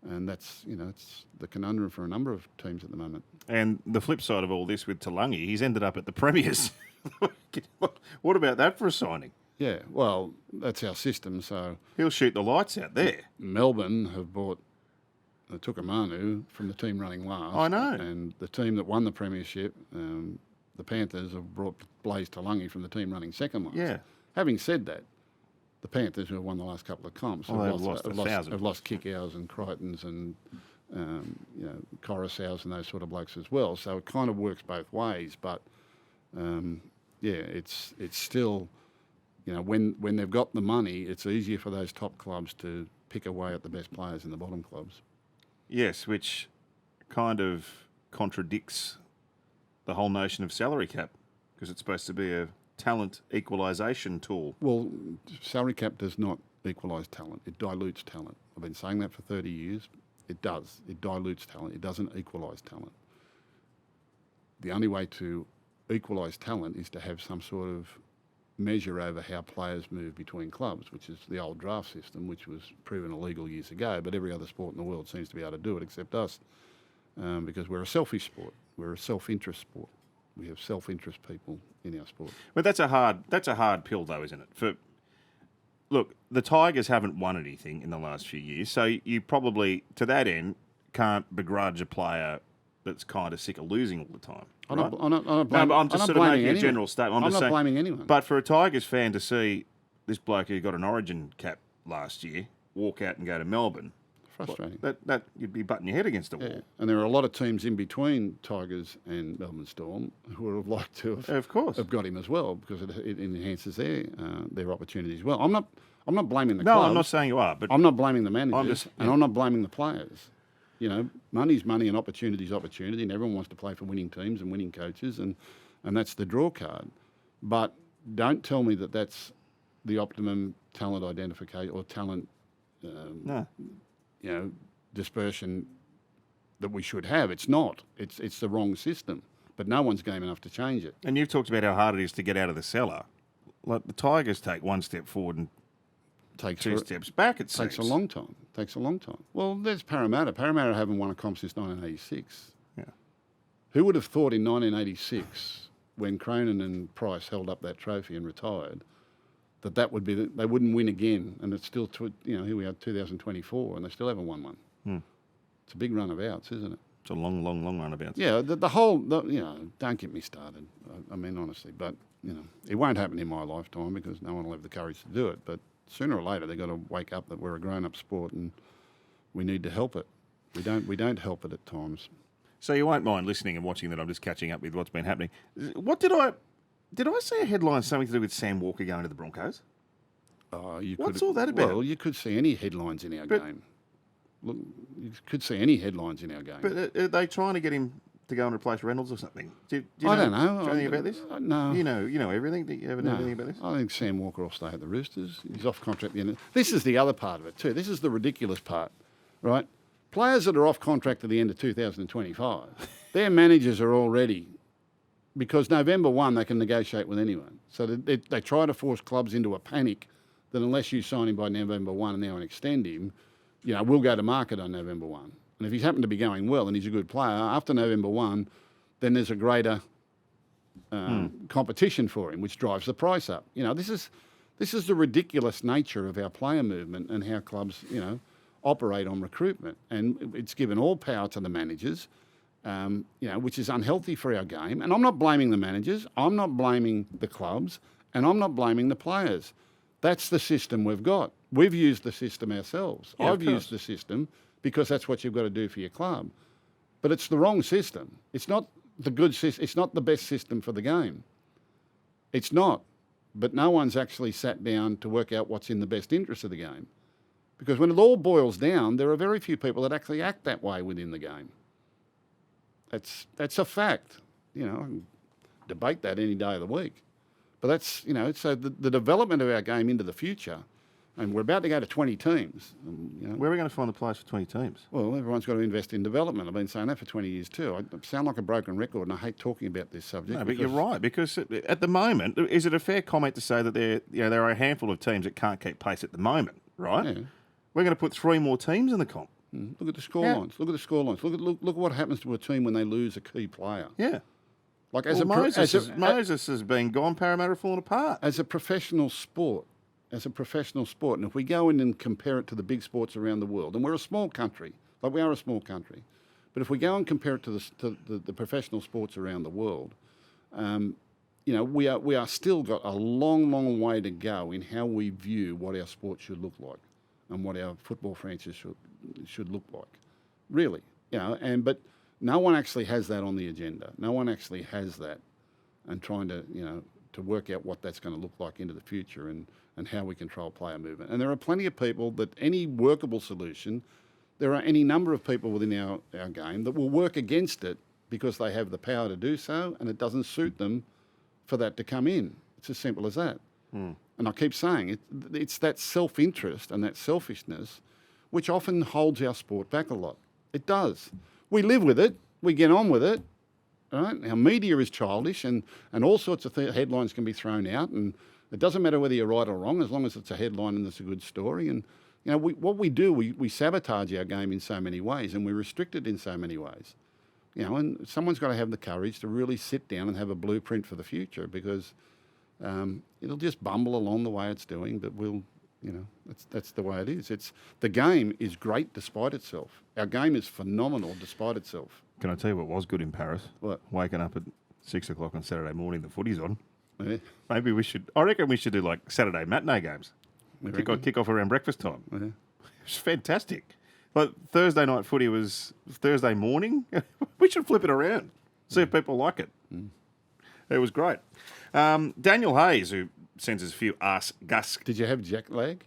And that's, it's the conundrum for a number of teams at the moment. And the flip side of all this with Talangi, he's ended up at the Premiers. What about that for a signing? Yeah, well, that's our system. So he'll shoot the lights out there. Melbourne have bought Tukamanu from the team running last. I know. And the team that won the Premiership, the Panthers, have brought Blaze Talangi from the team running second last. Yeah. Having said that, the Panthers, who have won the last couple of comps, have lost Kick-Ows and Crichtons and Coruscaws and those sort of blokes as well. So it kind of works both ways. But it's still, when they've got the money, it's easier for those top clubs to pick away at the best players in the bottom clubs. Yes, which kind of contradicts the whole notion of salary cap, because it's supposed to be a talent equalisation tool. Well, salary cap does not equalise talent. It dilutes talent. I've been saying that for 30 years. It does. It dilutes talent. It doesn't equalise talent. The only way to equalise talent is to have some sort of measure over how players move between clubs, which is the old draft system, which was proven illegal years ago, but every other sport in the world seems to be able to do it except us, because we're a selfish sport. We're a self-interest sport. We have self-interest people in our sport. But that's a hard pill, though, isn't it? Look, the Tigers haven't won anything in the last few years, so you probably, to that end, can't begrudge a player that's kind of sick of losing all the time. I'm right? not blaming, I'm just sort of making a general statement. I'm just not saying, blaming anyone. But for a Tigers fan to see this bloke who got an Origin cap last year walk out and go to Melbourne, Frustrating. That you'd be butting your head against the wall. Yeah. And there are a lot of teams in between Tigers and Melbourne Storm who would have liked to have got him as well, because it enhances their opportunities. Well, I'm not blaming the clubs. No, I'm not saying you are, but I'm not blaming the managers, and I'm not blaming the players. You know, money's money and opportunity's opportunity, and everyone wants to play for winning teams and winning coaches, and that's the draw card. But don't tell me that that's the optimum talent identification or talent dispersion that we should have. It's not. It's the wrong system. But no one's game enough to change it. And you've talked about how hard it is to get out of the cellar. Like the Tigers take one step forward and two steps back. It takes a long time. Well, there's Parramatta. Parramatta haven't won a comp since 1986. Yeah. Who would have thought in 1986, when Cronin and Price held up that trophy and retired, that would be they wouldn't win again? And it's still here we are, 2024, and they still haven't won one. It's a big run of outs, isn't it? It's a long run of outs. Yeah, the whole don't get me started. I mean, honestly, but it won't happen in my lifetime because no one will have the courage to do it. But sooner or later, they've got to wake up that we're a grown-up sport and we need to help it. We don't help it at times. So you won't mind listening and watching that. I'm just catching up with what's been happening. What did I see a headline something to do with Sam Walker going to the Broncos? What's all that about? Well, you could see any headlines in our game. Look, you could see any headlines in our game. But are they trying to get him to go and replace Reynolds or something? Do you I don't know. Do you know anything about this? No. You know everything? Do you ever know anything about this? I think Sam Walker will stay at the Roosters. He's off contract at the end. This is the other part of it too. This is the ridiculous part, right? Players that are off contract at the end of 2025, their managers are already, because November 1 they can negotiate with anyone. So they try to force clubs into a panic that unless you sign him by November 1 now and extend him, we'll go to market on November 1. And if he's happened to be going well and he's a good player, after November 1, then there's a greater competition for him, which drives the price up. This is the ridiculous nature of our player movement and how clubs, operate on recruitment. And it's given all power to the managers, which is unhealthy for our game. And I'm not blaming the managers, I'm not blaming the clubs, and I'm not blaming the players. That's the system we've got. We've used the system ourselves. Yeah, I've used the system because that's what you've got to do for your club. But it's the wrong system. It's not the good system. It's not the best system for the game. It's not. But no one's actually sat down to work out what's in the best interest of the game. Because when it all boils down, there are very few people that actually act that way within the game. That's a fact. I can debate that any day of the week. But that's, so the development of our game into the future, and we're about to go to 20 teams. Where are we going to find the players for 20 teams? Well, everyone's got to invest in development. I've been saying that for 20 years too. I sound like a broken record, and I hate talking about this subject. No, but you're right, because at the moment, is it a fair comment to say that there are a handful of teams that can't keep pace at the moment, right? Yeah. We're going to put 3 more teams in the comp. Look at the scorelines. Look at the scorelines. Look what happens to a team when they lose a key player. Yeah. Like Moses has been gone. Parramatta have fallen apart. As a professional sport, and if we go in and compare it to the big sports around the world, and we're a small country, but if we go and compare it to the professional sports around the world, we are still got a long way to go in how we view what our sport should look like and what our football franchise should look like, really. But no one actually has that on the agenda. No one actually has that, and trying to to work out what that's going to look like into the future and how we control player movement. And there are plenty of people that any workable solution, there are any number of people within our game that will work against it because they have the power to do so, and it doesn't suit them for that to come in. It's as simple as that. And I keep saying it's that self-interest and that selfishness which often holds our sport back a lot. It does. We live with it. We get on with it. Right? Our media is childish, and all sorts of headlines can be thrown out, and it doesn't matter whether you're right or wrong as long as it's a headline and it's a good story. And what we do, we sabotage our game in so many ways, and we restrict it in so many ways. And someone's got to have the courage to really sit down and have a blueprint for the future, because it'll just bumble along the way it's doing, but that's the way it is. The game is great despite itself. Our game is phenomenal despite itself. Can I tell you what was good in Paris? What? Waking up at 6 o'clock on Saturday morning, the footy's on. Yeah. Maybe I reckon we should do like Saturday matinee games. Kick off around breakfast time. Yeah. It's fantastic. But Thursday night footy was Thursday morning. We should flip it around. See if people like it. It was great. Daniel Hayes, who sends us a few Ask Gus. Did you have jet lag?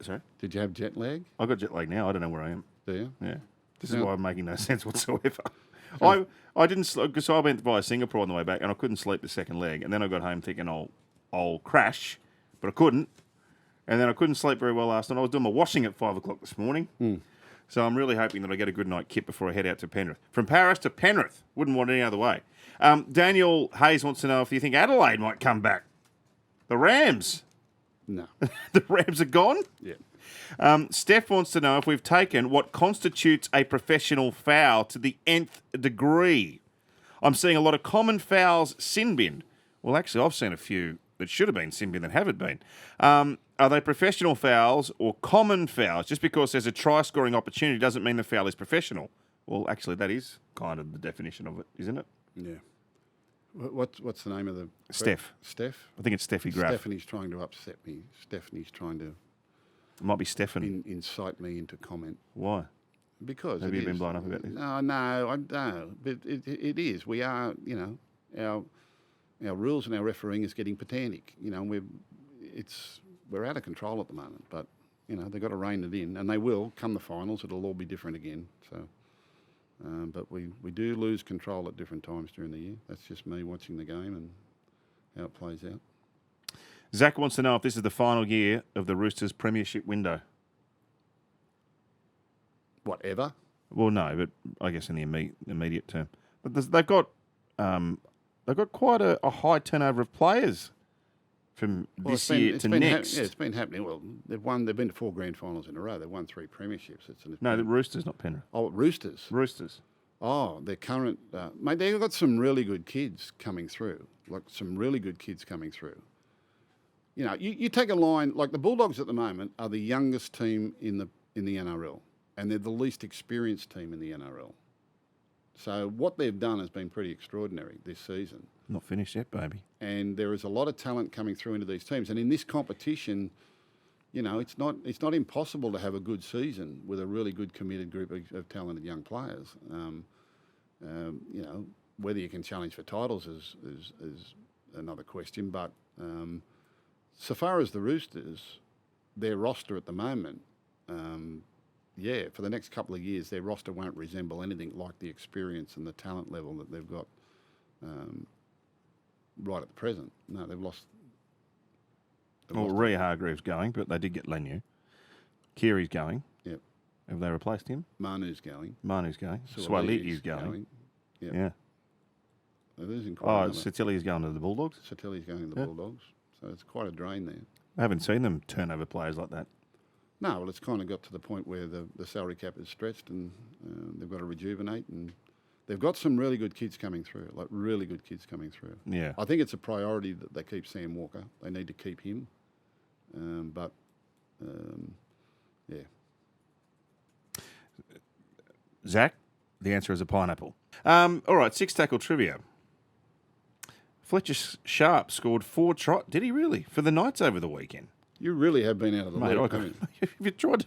Sorry? Did you have jet lag? I've got jet lag now. I don't know where I am. Do you? Yeah. This is No. why I'm making no sense whatsoever. I didn't, because I went via Singapore on the way back and I couldn't sleep the second leg. And then I got home thinking I'll crash, but I couldn't. And then I couldn't sleep very well last night. I was doing my washing at 5 o'clock this morning. So I'm really hoping that I get a good night kip before I head out to Penrith. From Paris to Penrith. Wouldn't want it any other way. Daniel Hayes wants to know if you think Adelaide might come back. The Rams. No. The Rams are gone? Yeah. Steph wants to know if we've taken what constitutes a professional foul to the nth degree. I'm seeing a lot of common fouls sin bin. Well, actually, I've seen a few that should have been sin bin that haven't been. Are they professional fouls or common fouls? Just because there's a try-scoring opportunity doesn't mean the foul is professional. Well, actually, that is kind of the definition of it, isn't it? Yeah. What's the name of the... Steph. Steph? I think it's Steffi Graf. Stephanie's trying to upset me. Stephanie's trying to It might be Stefan. incite me into comment. Why? Because Have it you been is. blown up about this? No, I don't. But it is. We are, our rules and our refereeing is getting pedantic. We're out of control at the moment. But they've got to rein it in, and they will come the finals. It'll all be different again. So, but we do lose control at different times during the year. That's just me watching the game and how it plays out. Zach wants to know if this is the final year of the Roosters Premiership window. Whatever. Well, no, but I guess in the immediate term. But they've got quite a high turnover of players from this year to next. It's been happening. Well, they've been to 4 grand finals in a row. They've won 3 premierships. No, the Roosters, not Penrith. Oh, Roosters. Roosters. Oh, their current... mate, they've got some really good kids coming through. You take a line... Like the Bulldogs at the moment are the youngest team in the NRL, and they're the least experienced team in the NRL. So what they've done has been pretty extraordinary this season. Not finished yet, baby. And there is a lot of talent coming through into these teams. And in this competition, it's not impossible to have a good season with a really good committed group of talented young players. Whether you can challenge for titles is another question. But so far as the Roosters, their roster at the moment, for the next couple of years, their roster won't resemble anything like the experience and the talent level that they've got right at the present. No, they've lost. Well, Rhea Hargreaves going, but they did get Lenu. Kiri's going. Yep. Have they replaced him? Manu's going. Swaliti's going. Yep. Yeah. They're losing quite a number. Satili's going to the Bulldogs. Satili's going to the Bulldogs. So it's quite a drain there. I haven't seen them turn over players like that. No, well, it's kind of got to the point where the salary cap is stretched and they've got to rejuvenate, and they've got some really good kids coming through, Yeah. I think it's a priority that they keep Sam Walker. They need to keep him. Yeah. Zach, the answer is a pineapple. All right, 6-tackle trivia. Fletcher Sharp scored 4 tries. Did he really? For the Knights over the weekend? You really have been out of the Mate, league. you tried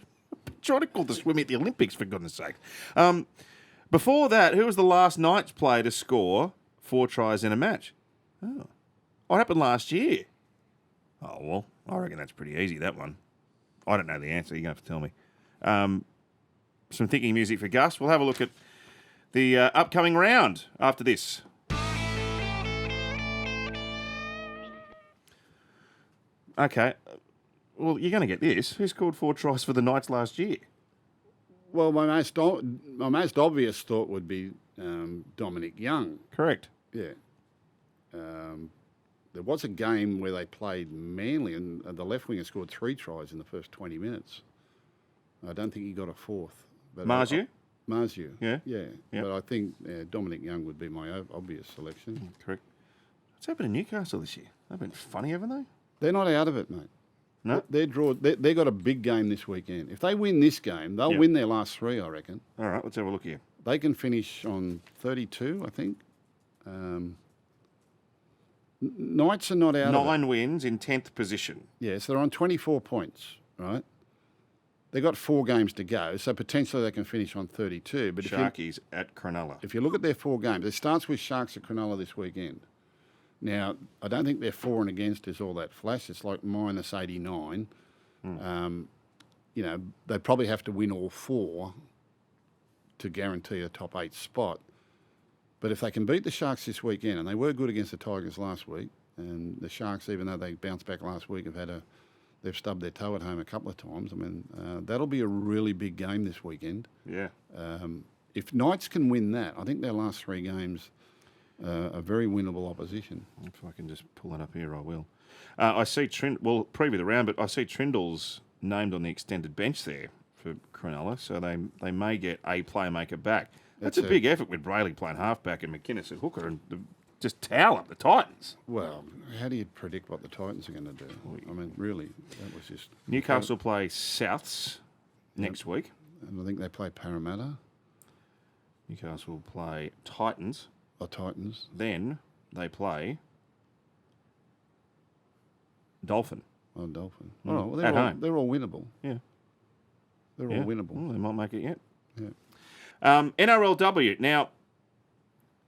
to call the swimming at the Olympics, for goodness sake. Before that, who was the last Knights player to score 4 tries in a match? Oh. What happened last year? Oh, well, I reckon that's pretty easy, that one. I don't know the answer. You're going to have to tell me. Some thinking music for Gus. We'll have a look at the upcoming round after this. Okay. Well, you're going to get this. Who scored 4 tries for the Knights last year? Well, my most obvious thought would be Dominic Young. Correct. Yeah. There was a game where they played Manly and the left winger scored 3 tries in the first 20 minutes. I don't think he got a 4th. Marzu? Marzu. Yeah. Yeah. Yep. But I think Dominic Young would be my obvious selection. Correct. What's happened to Newcastle this year? They've been funny, haven't they? They're not out of it, mate. No? They've got a big game this weekend. If they win this game, they'll win their last 3, I reckon. All right, let's have a look here. They can finish on 32, I think. Knights are not out of it. 9 wins in 10th position. Yes, they're on 24 points, right? They've got 4 games to go, so potentially they can finish on 32. But Sharkies at Cronulla. if you look at their 4 games, it starts with Sharks at Cronulla this weekend. Now, I don't think their for and against is all that flash. It's like minus 89. They probably have to win all 4 to guarantee a top 8 spot. But if they can beat the Sharks this weekend, and they were good against the Tigers last week, and the Sharks, even though they bounced back last week, they've stubbed their toe at home a couple of times. I mean, that'll be a really big game this weekend. Yeah. If Knights can win that, I think their last 3 games are very winnable opposition. If I can just pull that up here, I will. I see preview the round, but I see Trindle's named on the extended bench there for Cronulla, so they may get a playmaker back. That's a big effort with Brayley playing halfback and McInnes at hooker and just towel up the Titans. Well, how do you predict what the Titans are going to do? I mean, really, that was just... Newcastle play Souths next week. And I think they play Parramatta. Newcastle will play Titans. Or Titans. Then they play Dolphin. Oh, Dolphin. Mm. Oh, well, At home. they're all winnable. Yeah. They're all winnable. Well, they might make it yet. Yeah. NRLW. Now,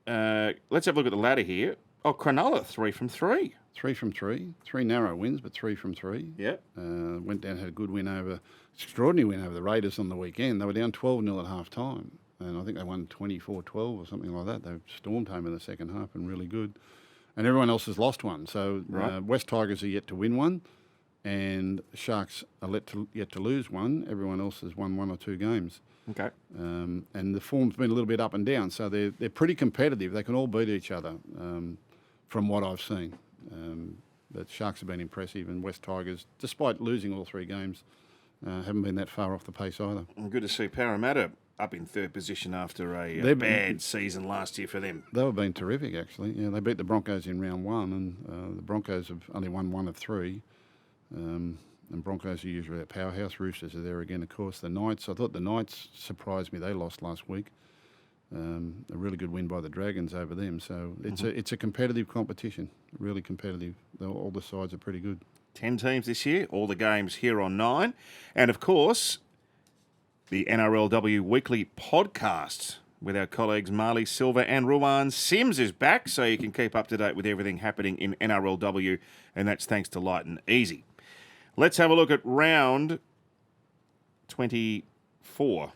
let's have a look at the ladder here. Oh, Cronulla, 3 from 3. 3 from 3. 3 narrow wins, but 3 from 3. Yeah. Went down, had a good win extraordinary win over the Raiders on the weekend. They were down 12-0 at half time. And I think they won 24-12 or something like that. They stormed home in the second half and really good. And everyone else has lost one. So West Tigers are yet to win one, and Sharks are yet to lose one. Everyone else has won 1 or 2 games. Okay. And the form's been a little bit up and down. So they're pretty competitive. They can all beat each other from what I've seen. But Sharks have been impressive, and West Tigers, despite losing all 3 games, haven't been that far off the pace either. Good to see Parramatta up in 3rd position after a bad season last year for them. They've been terrific, actually. Yeah, they beat the Broncos in round 1, and the Broncos have only won 1 of 3. And Broncos are usually a powerhouse. Roosters are there again, of course. The Knights, I thought the Knights surprised me. They lost last week. A really good win by the Dragons over them. So it's a competitive competition, really competitive. All the sides are pretty good. 10 teams this year, all the games here on 9. And, of course, the NRLW Weekly Podcast with our colleagues Marley Silver and Ruan Sims is back, so you can keep up to date with everything happening in NRLW, and that's thanks to Light and Easy. Let's have a look at round 24.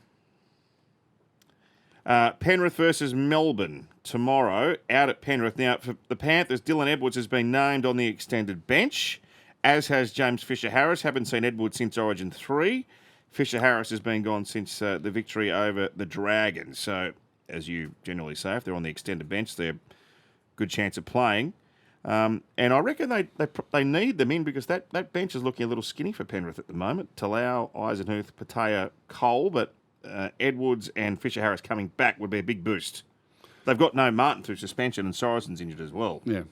Penrith versus Melbourne tomorrow out at Penrith. Now, for the Panthers, Dylan Edwards has been named on the extended bench, as has James Fisher-Harris. Haven't seen Edwards since Origin 3. Fisher-Harris has been gone since the victory over the Dragons. So, as you generally say, if they're on the extended bench, they're a good chance of playing. And I reckon they need them in because that bench is looking a little skinny for Penrith at the moment. Talau, Eisenhuth, Patea, Cole, but Edwards and Fisher-Harris coming back would be a big boost. They've got no Martin through suspension and Sorensen's injured as well. Yeah.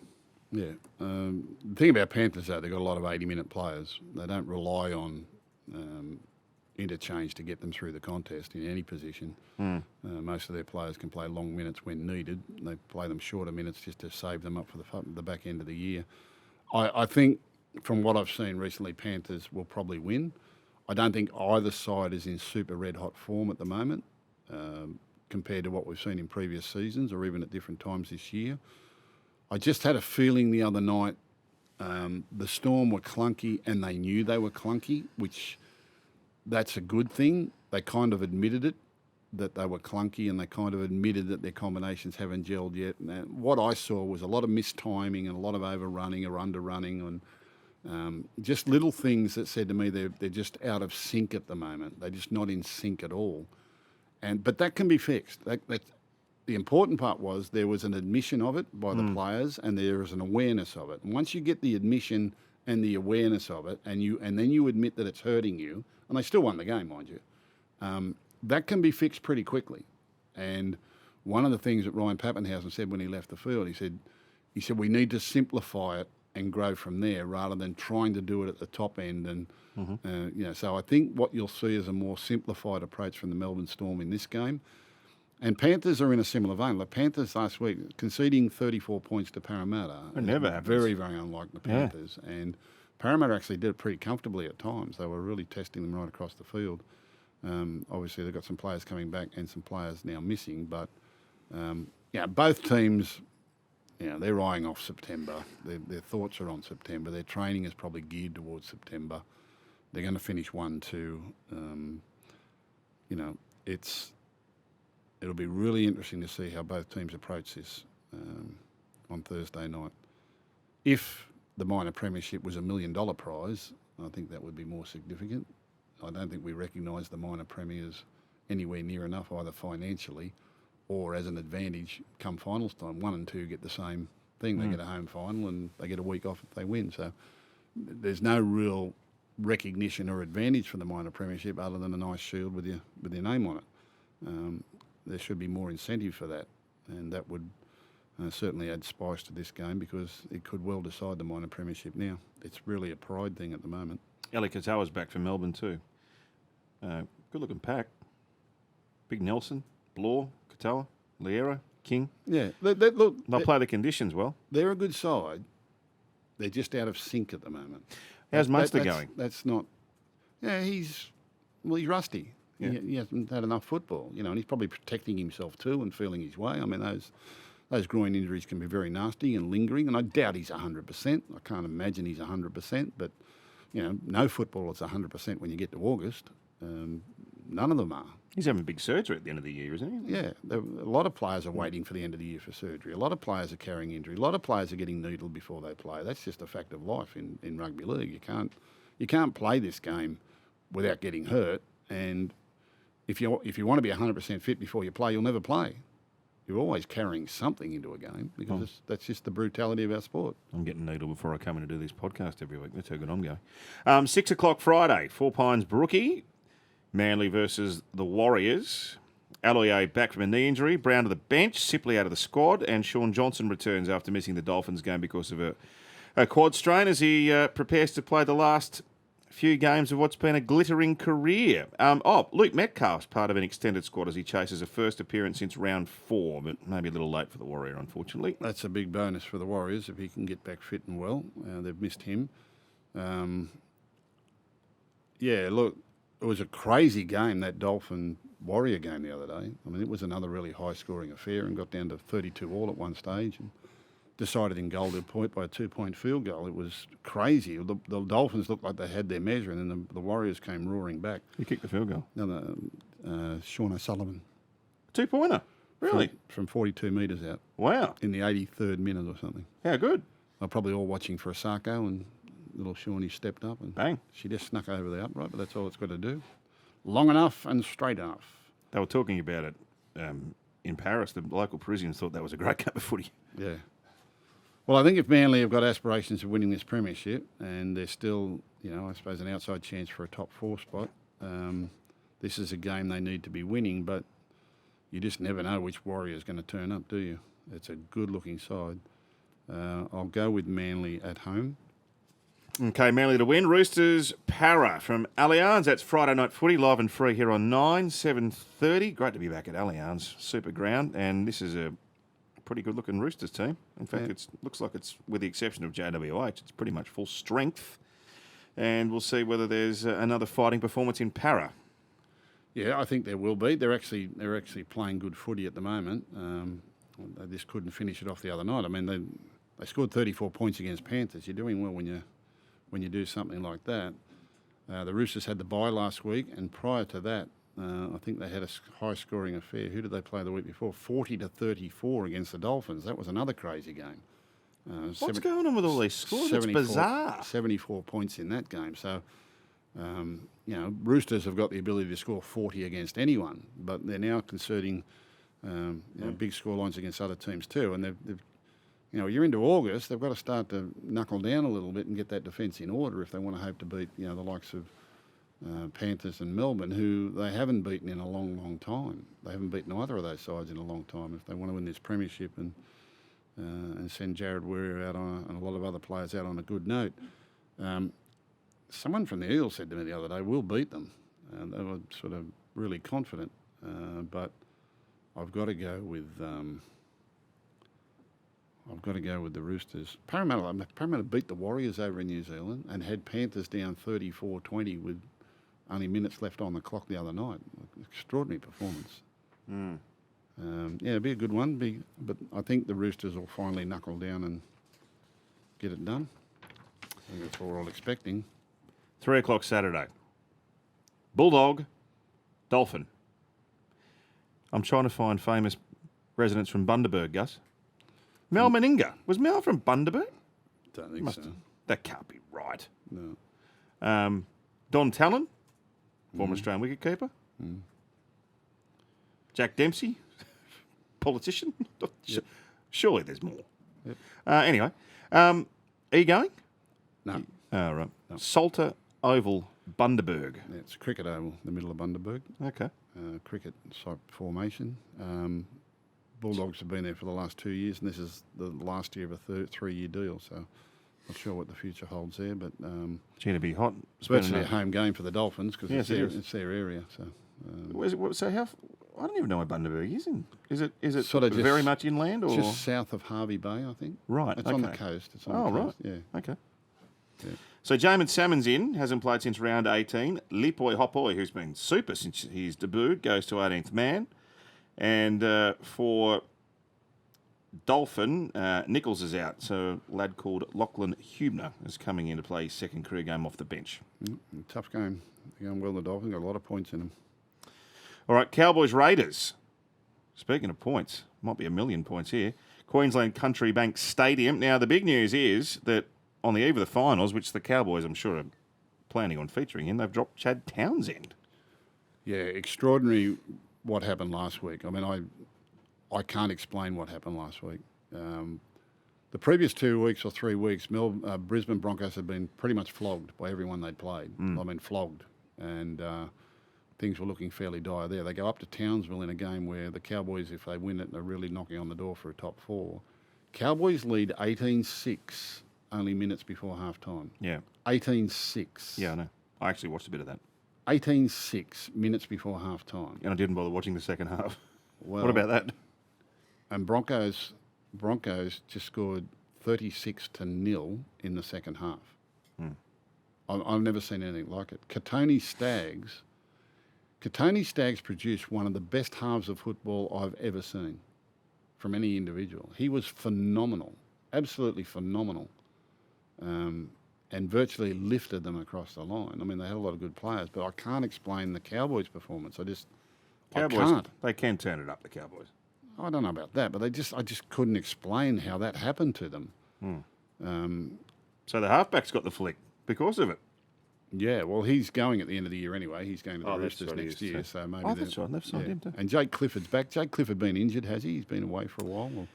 The thing about Panthers, though, they've got a lot of 80-minute players. They don't rely on interchange to get them through the contest in any position. Most of their players can play long minutes when needed. They play them shorter minutes just to save them up for the back end of the year. I think, from what I've seen recently, Panthers will probably win. I don't think either side is in super red-hot form at the moment compared to what we've seen in previous seasons or even at different times this year. I just had a feeling the other night the Storm were clunky and they knew they were clunky, which that's a good thing. They kind of admitted it, that they were clunky, and they kind of admitted that their combinations haven't gelled yet. And what I saw was a lot of mistiming and a lot of overrunning or underrunning and just little things that said to me they're just out of sync at the moment. They're just not in sync at all. But that can be fixed. The important part was there was an admission of it by the players and there was an awareness of it. And once you get the admission and the awareness of it and then you admit that it's hurting you, and they still won the game, mind you, that can be fixed pretty quickly. And one of the things that Ryan Pappenhausen said when he left the field, he said we need to simplify it and grow from there rather than trying to do it at the top end. And so I think what you'll see is a more simplified approach from the Melbourne Storm in this game. And Panthers are in a similar vein. The Panthers last week conceding 34 points to Parramatta. It never happens. Very, very unlike the Panthers. And Parramatta actually did it pretty comfortably at times. They were really testing them right across the field. Obviously, they've got some players coming back and some players now missing, but both teams, they're eyeing off September. Their thoughts are on September. Their training is probably geared towards September. They're going to finish 1-2. It'll be really interesting to see how both teams approach this on Thursday night. If the minor premiership was $1 million prize, I think that would be more significant. I don't think we recognise the minor premiers anywhere near enough, either financially or as an advantage come finals time. 1 and 2 get the same thing. They get a home final and they get a week off if they win. So there's no real recognition or advantage for the minor premiership other than a nice shield with your name on it. There should be more incentive for that, and that would certainly add spice to this game because it could well decide the minor premiership now. It's really a pride thing at the moment. Eli Katoa's back from Melbourne too. Good-looking pack. Big Nelson, Blore, Katoa, Liera, King. Yeah, They'll play the conditions well. They're a good side. They're just out of sync at the moment. How's Munster going? That's not... Yeah, he's rusty. Yeah. He hasn't had enough football, and he's probably protecting himself too and feeling his way. I mean, those groin injuries can be very nasty and lingering, and I doubt he's 100%. I can't imagine he's 100%, but, no footballer's 100% when you get to August. None of them are. He's having big surgery at the end of the year, isn't he? Yeah, a lot of players are waiting for the end of the year for surgery. A lot of players are carrying injury. A lot of players are getting needled before they play. That's just a fact of life in rugby league. You can't play this game without getting hurt, and if you want to be 100% fit before you play, you'll never play. You're always carrying something into a game because that's just the brutality of our sport. I'm getting needled before I come in to do this podcast every week. That's how good I'm going. 6 o'clock Friday, 4 Pines Brookie, Manly versus the Warriors. Aloier back from a knee injury, Brown to the bench, Sipley out of the squad, and Sean Johnson returns after missing the Dolphins game because of a quad strain as he prepares to play the last few games of what's been a glittering career. Luke Metcalf's part of an extended squad as he chases a first appearance since round 4, but maybe a little late for the Warrior, unfortunately. That's a big bonus for the Warriors if he can get back fit and well. They've missed him. Look, it was a crazy game, that Dolphin-Warrior game the other day. I mean, it was another really high-scoring affair and got down to 32 all at one stage and decided in goal to point by a 2-point field goal. It was crazy. The Dolphins looked like they had their measure, and then the Warriors came roaring back. Who kicked the field goal? Sean O'Sullivan. 2-pointer? Really? From 42 metres out. Wow. In the 83rd minute or something. How good? They're probably all watching for Asako, and little Shawnee stepped up and bang. She just snuck over the upright, but that's all it's got to do. Long enough and straight enough. They were talking about it in Paris. The local Parisians thought that was a great game of footy. Yeah. Well, I think if Manly have got aspirations of winning this premiership, and they're still, I suppose, an outside chance for a top 4 spot, this is a game they need to be winning, but you just never know which Warrior is going to turn up, do you? It's a good-looking side. I'll go with Manly at home. Okay, Manly to win. Roosters, Para from Allianz. That's Friday night footy, live and free here on 9, 7:30. Great to be back at Allianz, super ground. And this is a pretty good-looking Roosters team. In fact, It looks like it's, with the exception of JWH, it's pretty much full strength. And we'll see whether there's another fighting performance in Para. Yeah, I think there will be. They're actually playing good footy at the moment. They just couldn't finish it off the other night. I mean, they scored 34 points against Panthers. You're doing well when you do something like that. The Roosters had the bye last week, and prior to that, I think they had a high-scoring affair. Who did they play the week before? 40-34 against the Dolphins. That was another crazy game. What's going on with all these scores? It's bizarre. 74 points in that game. So, Roosters have got the ability to score 40 against anyone, but they're now conceding big score lines against other teams too. And they've you're into August, they've got to start to knuckle down a little bit and get that defence in order if they want to hope to beat, the likes of Panthers and Melbourne, who they haven't beaten in a long, long time. They haven't beaten either of those sides in a long time. If they want to win this premiership and send Jared Warrior out and a lot of other players out on a good note. Someone from the Eels said to me the other day, we'll beat them. They were sort of really confident. But I've got to go with I've got to go with the Roosters. Parramatta beat the Warriors over in New Zealand and had Panthers down 34-20 with only minutes left on the clock the other night. Extraordinary performance. It'd be a good one. But I think the Roosters will finally knuckle down and get it done. I think that's what we're all expecting. 3 o'clock Saturday. Bulldog, Dolphin. I'm trying to find famous residents from Bundaberg, Gus. Mel Meninga. Was Mel from Bundaberg? Don't think so. That can't be right. No. Don Talon, former Australian wicketkeeper. Jack Dempsey, politician. Yep. Surely there's more. Yep. Anyway, are you going? No. Oh, right. No. Salter Oval, Bundaberg. Yeah, it's cricket oval, the middle of Bundaberg. Okay. Cricket formation. Bulldogs have been there for the last 2 years, and this is the last year of a 3-year deal. So, not sure what the future holds there, but It's going to be hot. it's virtually a home game for the Dolphins because Yes, it's their area. So, So how? I don't even know where Bundaberg is in. Is it Sort of very just- much inland or just south of Harvey Bay, I think. right? It's on the coast. It's on the coast. right. Yeah. Okay. Yeah. So Jamin Salmon's in, hasn't played since round 18. Lipoi Hopoi, who's been super since his debut, goes to 18th man. And for Dolphin, Nichols is out. So a lad called Lachlan Hubner is coming in to play his second career game off the bench. Tough game. They're going well, the Dolphins. Got a lot of points in them. All right, Cowboys Raiders. Speaking of points, might be 1 million points here. Queensland Country Bank Stadium. Now, the big news is that on the eve of the finals, which the Cowboys, I'm sure, are planning on featuring in, they've dropped Chad Townsend. Yeah, extraordinary what happened last week. I mean, I can't explain what happened last week. The previous 2 weeks or 3 weeks, Brisbane Broncos had been pretty much flogged by everyone they'd played. I mean, flogged. And things were looking fairly dire there. They go up to Townsville in a game where the Cowboys, if they win it, are really knocking on the door for a top 4. Cowboys lead 18-6 only minutes before half-time. Yeah. 18-6. Yeah, I know. I actually watched a bit of that. 18-6 minutes before half-time. And I didn't bother watching the second half. Well, What about that? And Broncos just scored 36-0 in the second half. I've never seen anything like it. Katoni Staggs produced one of the best halves of football I've ever seen from any individual. He was phenomenal, absolutely phenomenal, and virtually lifted them across the line. I mean, they had a lot of good players, but I can't explain the Cowboys' performance. I can't. They can turn it up, the Cowboys. I don't know about that, but I just couldn't explain how that happened to them. So the halfback's got the flick because of it. Yeah, well, he's going at the end of the year anyway. He's going to the Oh, that's Roosters right, he next is year, too. so maybe. Oh, that's right. They've signed him too. And Jake Clifford's back. Jake Clifford been injured, has he? He's been away for a while. Well,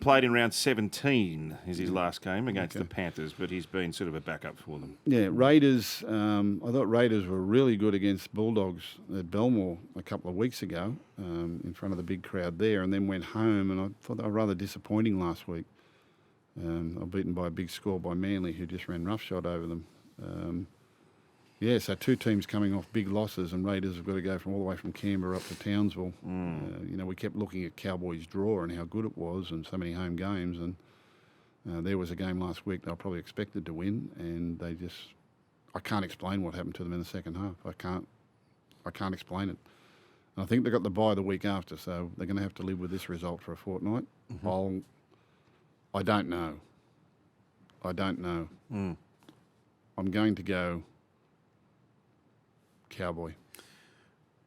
Played in round 17 is his last game against the Panthers, but he's been sort of a backup for them. yeah, Raiders. I thought Raiders were really good against Bulldogs at Belmore a couple of weeks ago, in front of the big crowd there, and then went home. And I thought they were rather disappointing last week. They were beaten by a big score by Manly, who just ran roughshod over them. So two teams coming off big losses, and Raiders have got to go all the way from Canberra up to Townsville. We kept looking at Cowboys' draw and how good it was, and so many home games. And there was a game last week they were probably expected to win, and I can't explain what happened to them in the second half. I can't explain it. And I think they got the bye the week after, so they're going to have to live with this result for a fortnight. I don't know. I'm going to go Cowboy.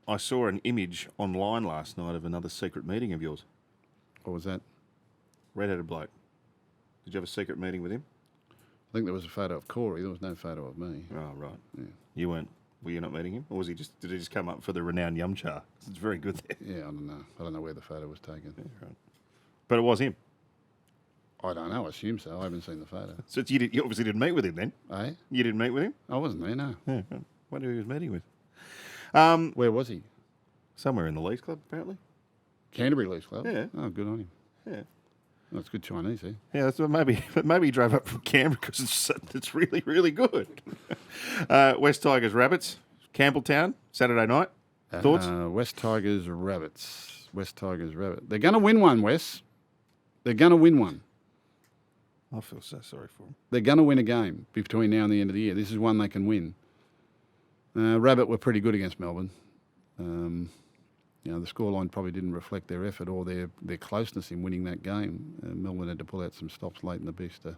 I saw an image online last night of another secret meeting of yours. What was that? Red-headed bloke. Did you have a secret meeting with him? I think there was a photo of Corey. There was no photo of me. Oh, right. Yeah. You weren't. Were you not meeting him? Or did he just come up for the renowned yum cha? It's very good there. Yeah, I don't know. I don't know where the photo was taken. Yeah, right. But it was him. I don't know. I assume so. I haven't seen the photo. So you obviously didn't meet with him then? Eh? You didn't meet with him? I wasn't there, no. Yeah. Right. Wonder who he was meeting with. Where was he? Somewhere in the Leagues Club, apparently. Canterbury Leagues Club? Yeah. Oh, good on him. Yeah. That's good Chinese, eh? Yeah, that's maybe he drove up from Canberra because it's really, really good. West Tigers Rabbits, Campbelltown, Saturday night. Thoughts? West Tigers Rabbits. West Tigers Rabbit. They're going to win one, Wes. They're going to win one. I feel so sorry for them. They're going to win a game between now and the end of the year. This is one they can win. Rabbit were pretty good against Melbourne. The scoreline probably didn't reflect their effort or their closeness in winning that game. Melbourne had to pull out some stops late in the piece to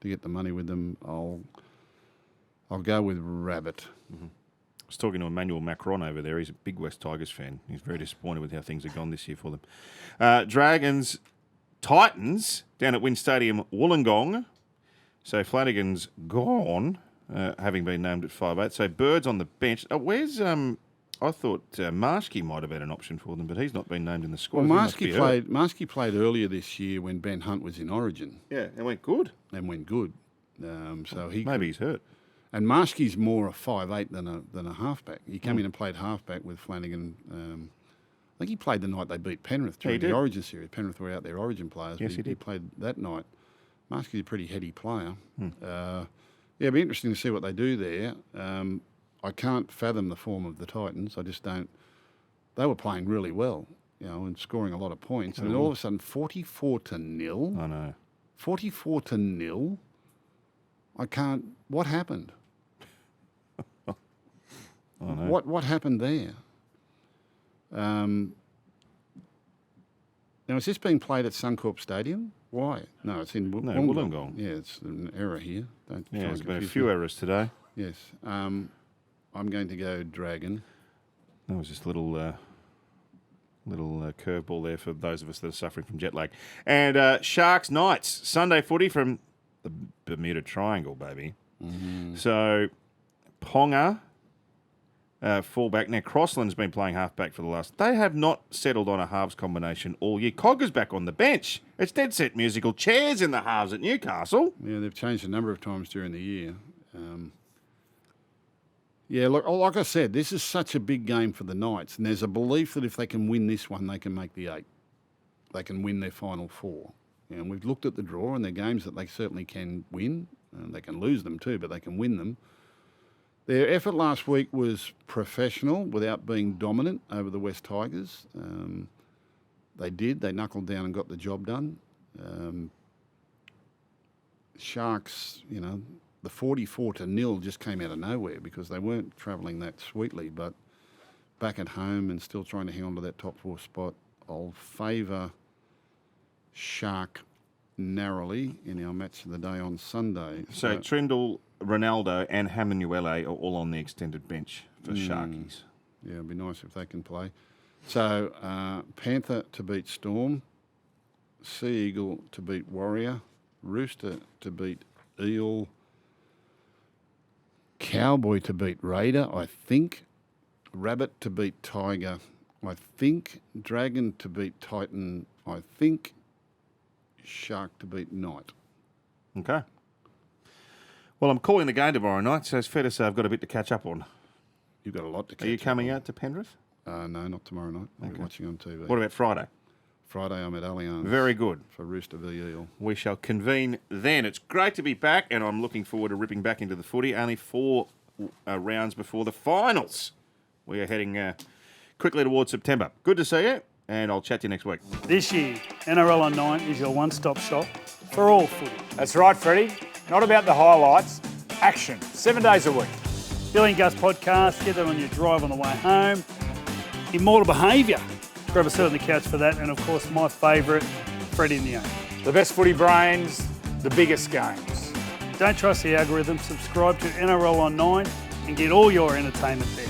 get the money with them. I'll go with Rabbit. Mm-hmm. I was talking to Emmanuel Macron over there. He's a big West Tigers fan. He's very disappointed with how things have gone this year for them. Dragons, Titans down at Wynn Stadium, Wollongong. So Flanagan's gone, having been named at 5'8". So Bird's on the bench. Where's I thought Marshke might have been an option for them, but he's not been named in the squad. Well, Marshke played earlier this year when Ben Hunt was in Origin. Yeah, and went good. So maybe he's hurt. And Marshke's more a 5'8" than a halfback. He came in and played halfback with Flanagan. I think he played the night they beat Penrith during the Origin series. Penrith were out their Origin players. Yes, he did. He played that night. Marshke's a pretty heady player. It'd be interesting to see what they do there. I can't fathom the form of the Titans. I just don't. They were playing really well, and scoring a lot of points. And then all of a sudden, 44-0. I know. 44-0. I can't. What happened? I know. What happened there? Now, is this being played at Suncorp Stadium? Why? No, it's in Wollongong. Yeah, it's an error here. There's been a few errors today. Yes. I'm going to go Dragon. That was just a little curveball there for those of us that are suffering from jet lag. And Sharks Knights, Sunday footy from the Bermuda Triangle, baby. Mm-hmm. So Ponga, fullback. Now Crossland's been playing halfback for the last. They have not settled on a halves combination all year. Cogger's back on the bench. It's dead set musical chairs in the halves at Newcastle. Yeah, they've changed a number of times during the year. Look, like I said, this is such a big game for the Knights, and there's a belief that if they can win this one, they can make the 8. They can win their final 4. And we've looked at the draw, and they're games that they certainly can win. And they can lose them too, but they can win them. Their effort last week was professional without being dominant over the West Tigers. They did. They knuckled down and got the job done. Sharks, the 44-0 just came out of nowhere because they weren't travelling that sweetly, but back at home and still trying to hang on to that top 4 spot. I'll favour Shark narrowly in our match of the day on Sunday. So Trindle, Ronaldo and Hamanuele are all on the extended bench for Sharkies. Yeah, it'd be nice if they can play. So Panther to beat Storm, Sea Eagle to beat Warrior, Rooster to beat Eel, Cowboy to beat Raider, I think, Rabbit to beat Tiger, I think, Dragon to beat Titan, I think, Shark to beat Knight. Okay. Well, I'm calling the game tomorrow night, so it's fair to say I've got a bit to catch up on. You've got a lot to catch up on. Are you coming out to Penrith? No, not tomorrow night. I'll be watching on TV. What about Friday? Friday I'm at Allianz. Very good. For Rooster v Eel. We shall convene then. It's great to be back, and I'm looking forward to ripping back into the footy. Only 4 rounds before the finals. We are heading quickly towards September. Good to see you, and I'll chat to you next week. This year, NRL on 9 is your one-stop shop for all footy. That's right, Freddie. Not about the highlights. Action. 7 days a week. Billy and Gus podcast, get that on your drive on the way home. Immortal Behaviour. Grab a seat on the couch for that. And, of course, my favourite, Freddie in the 8. The best footy brains, the biggest games. Don't trust the algorithm. Subscribe to NRL on 9 and get all your entertainment there.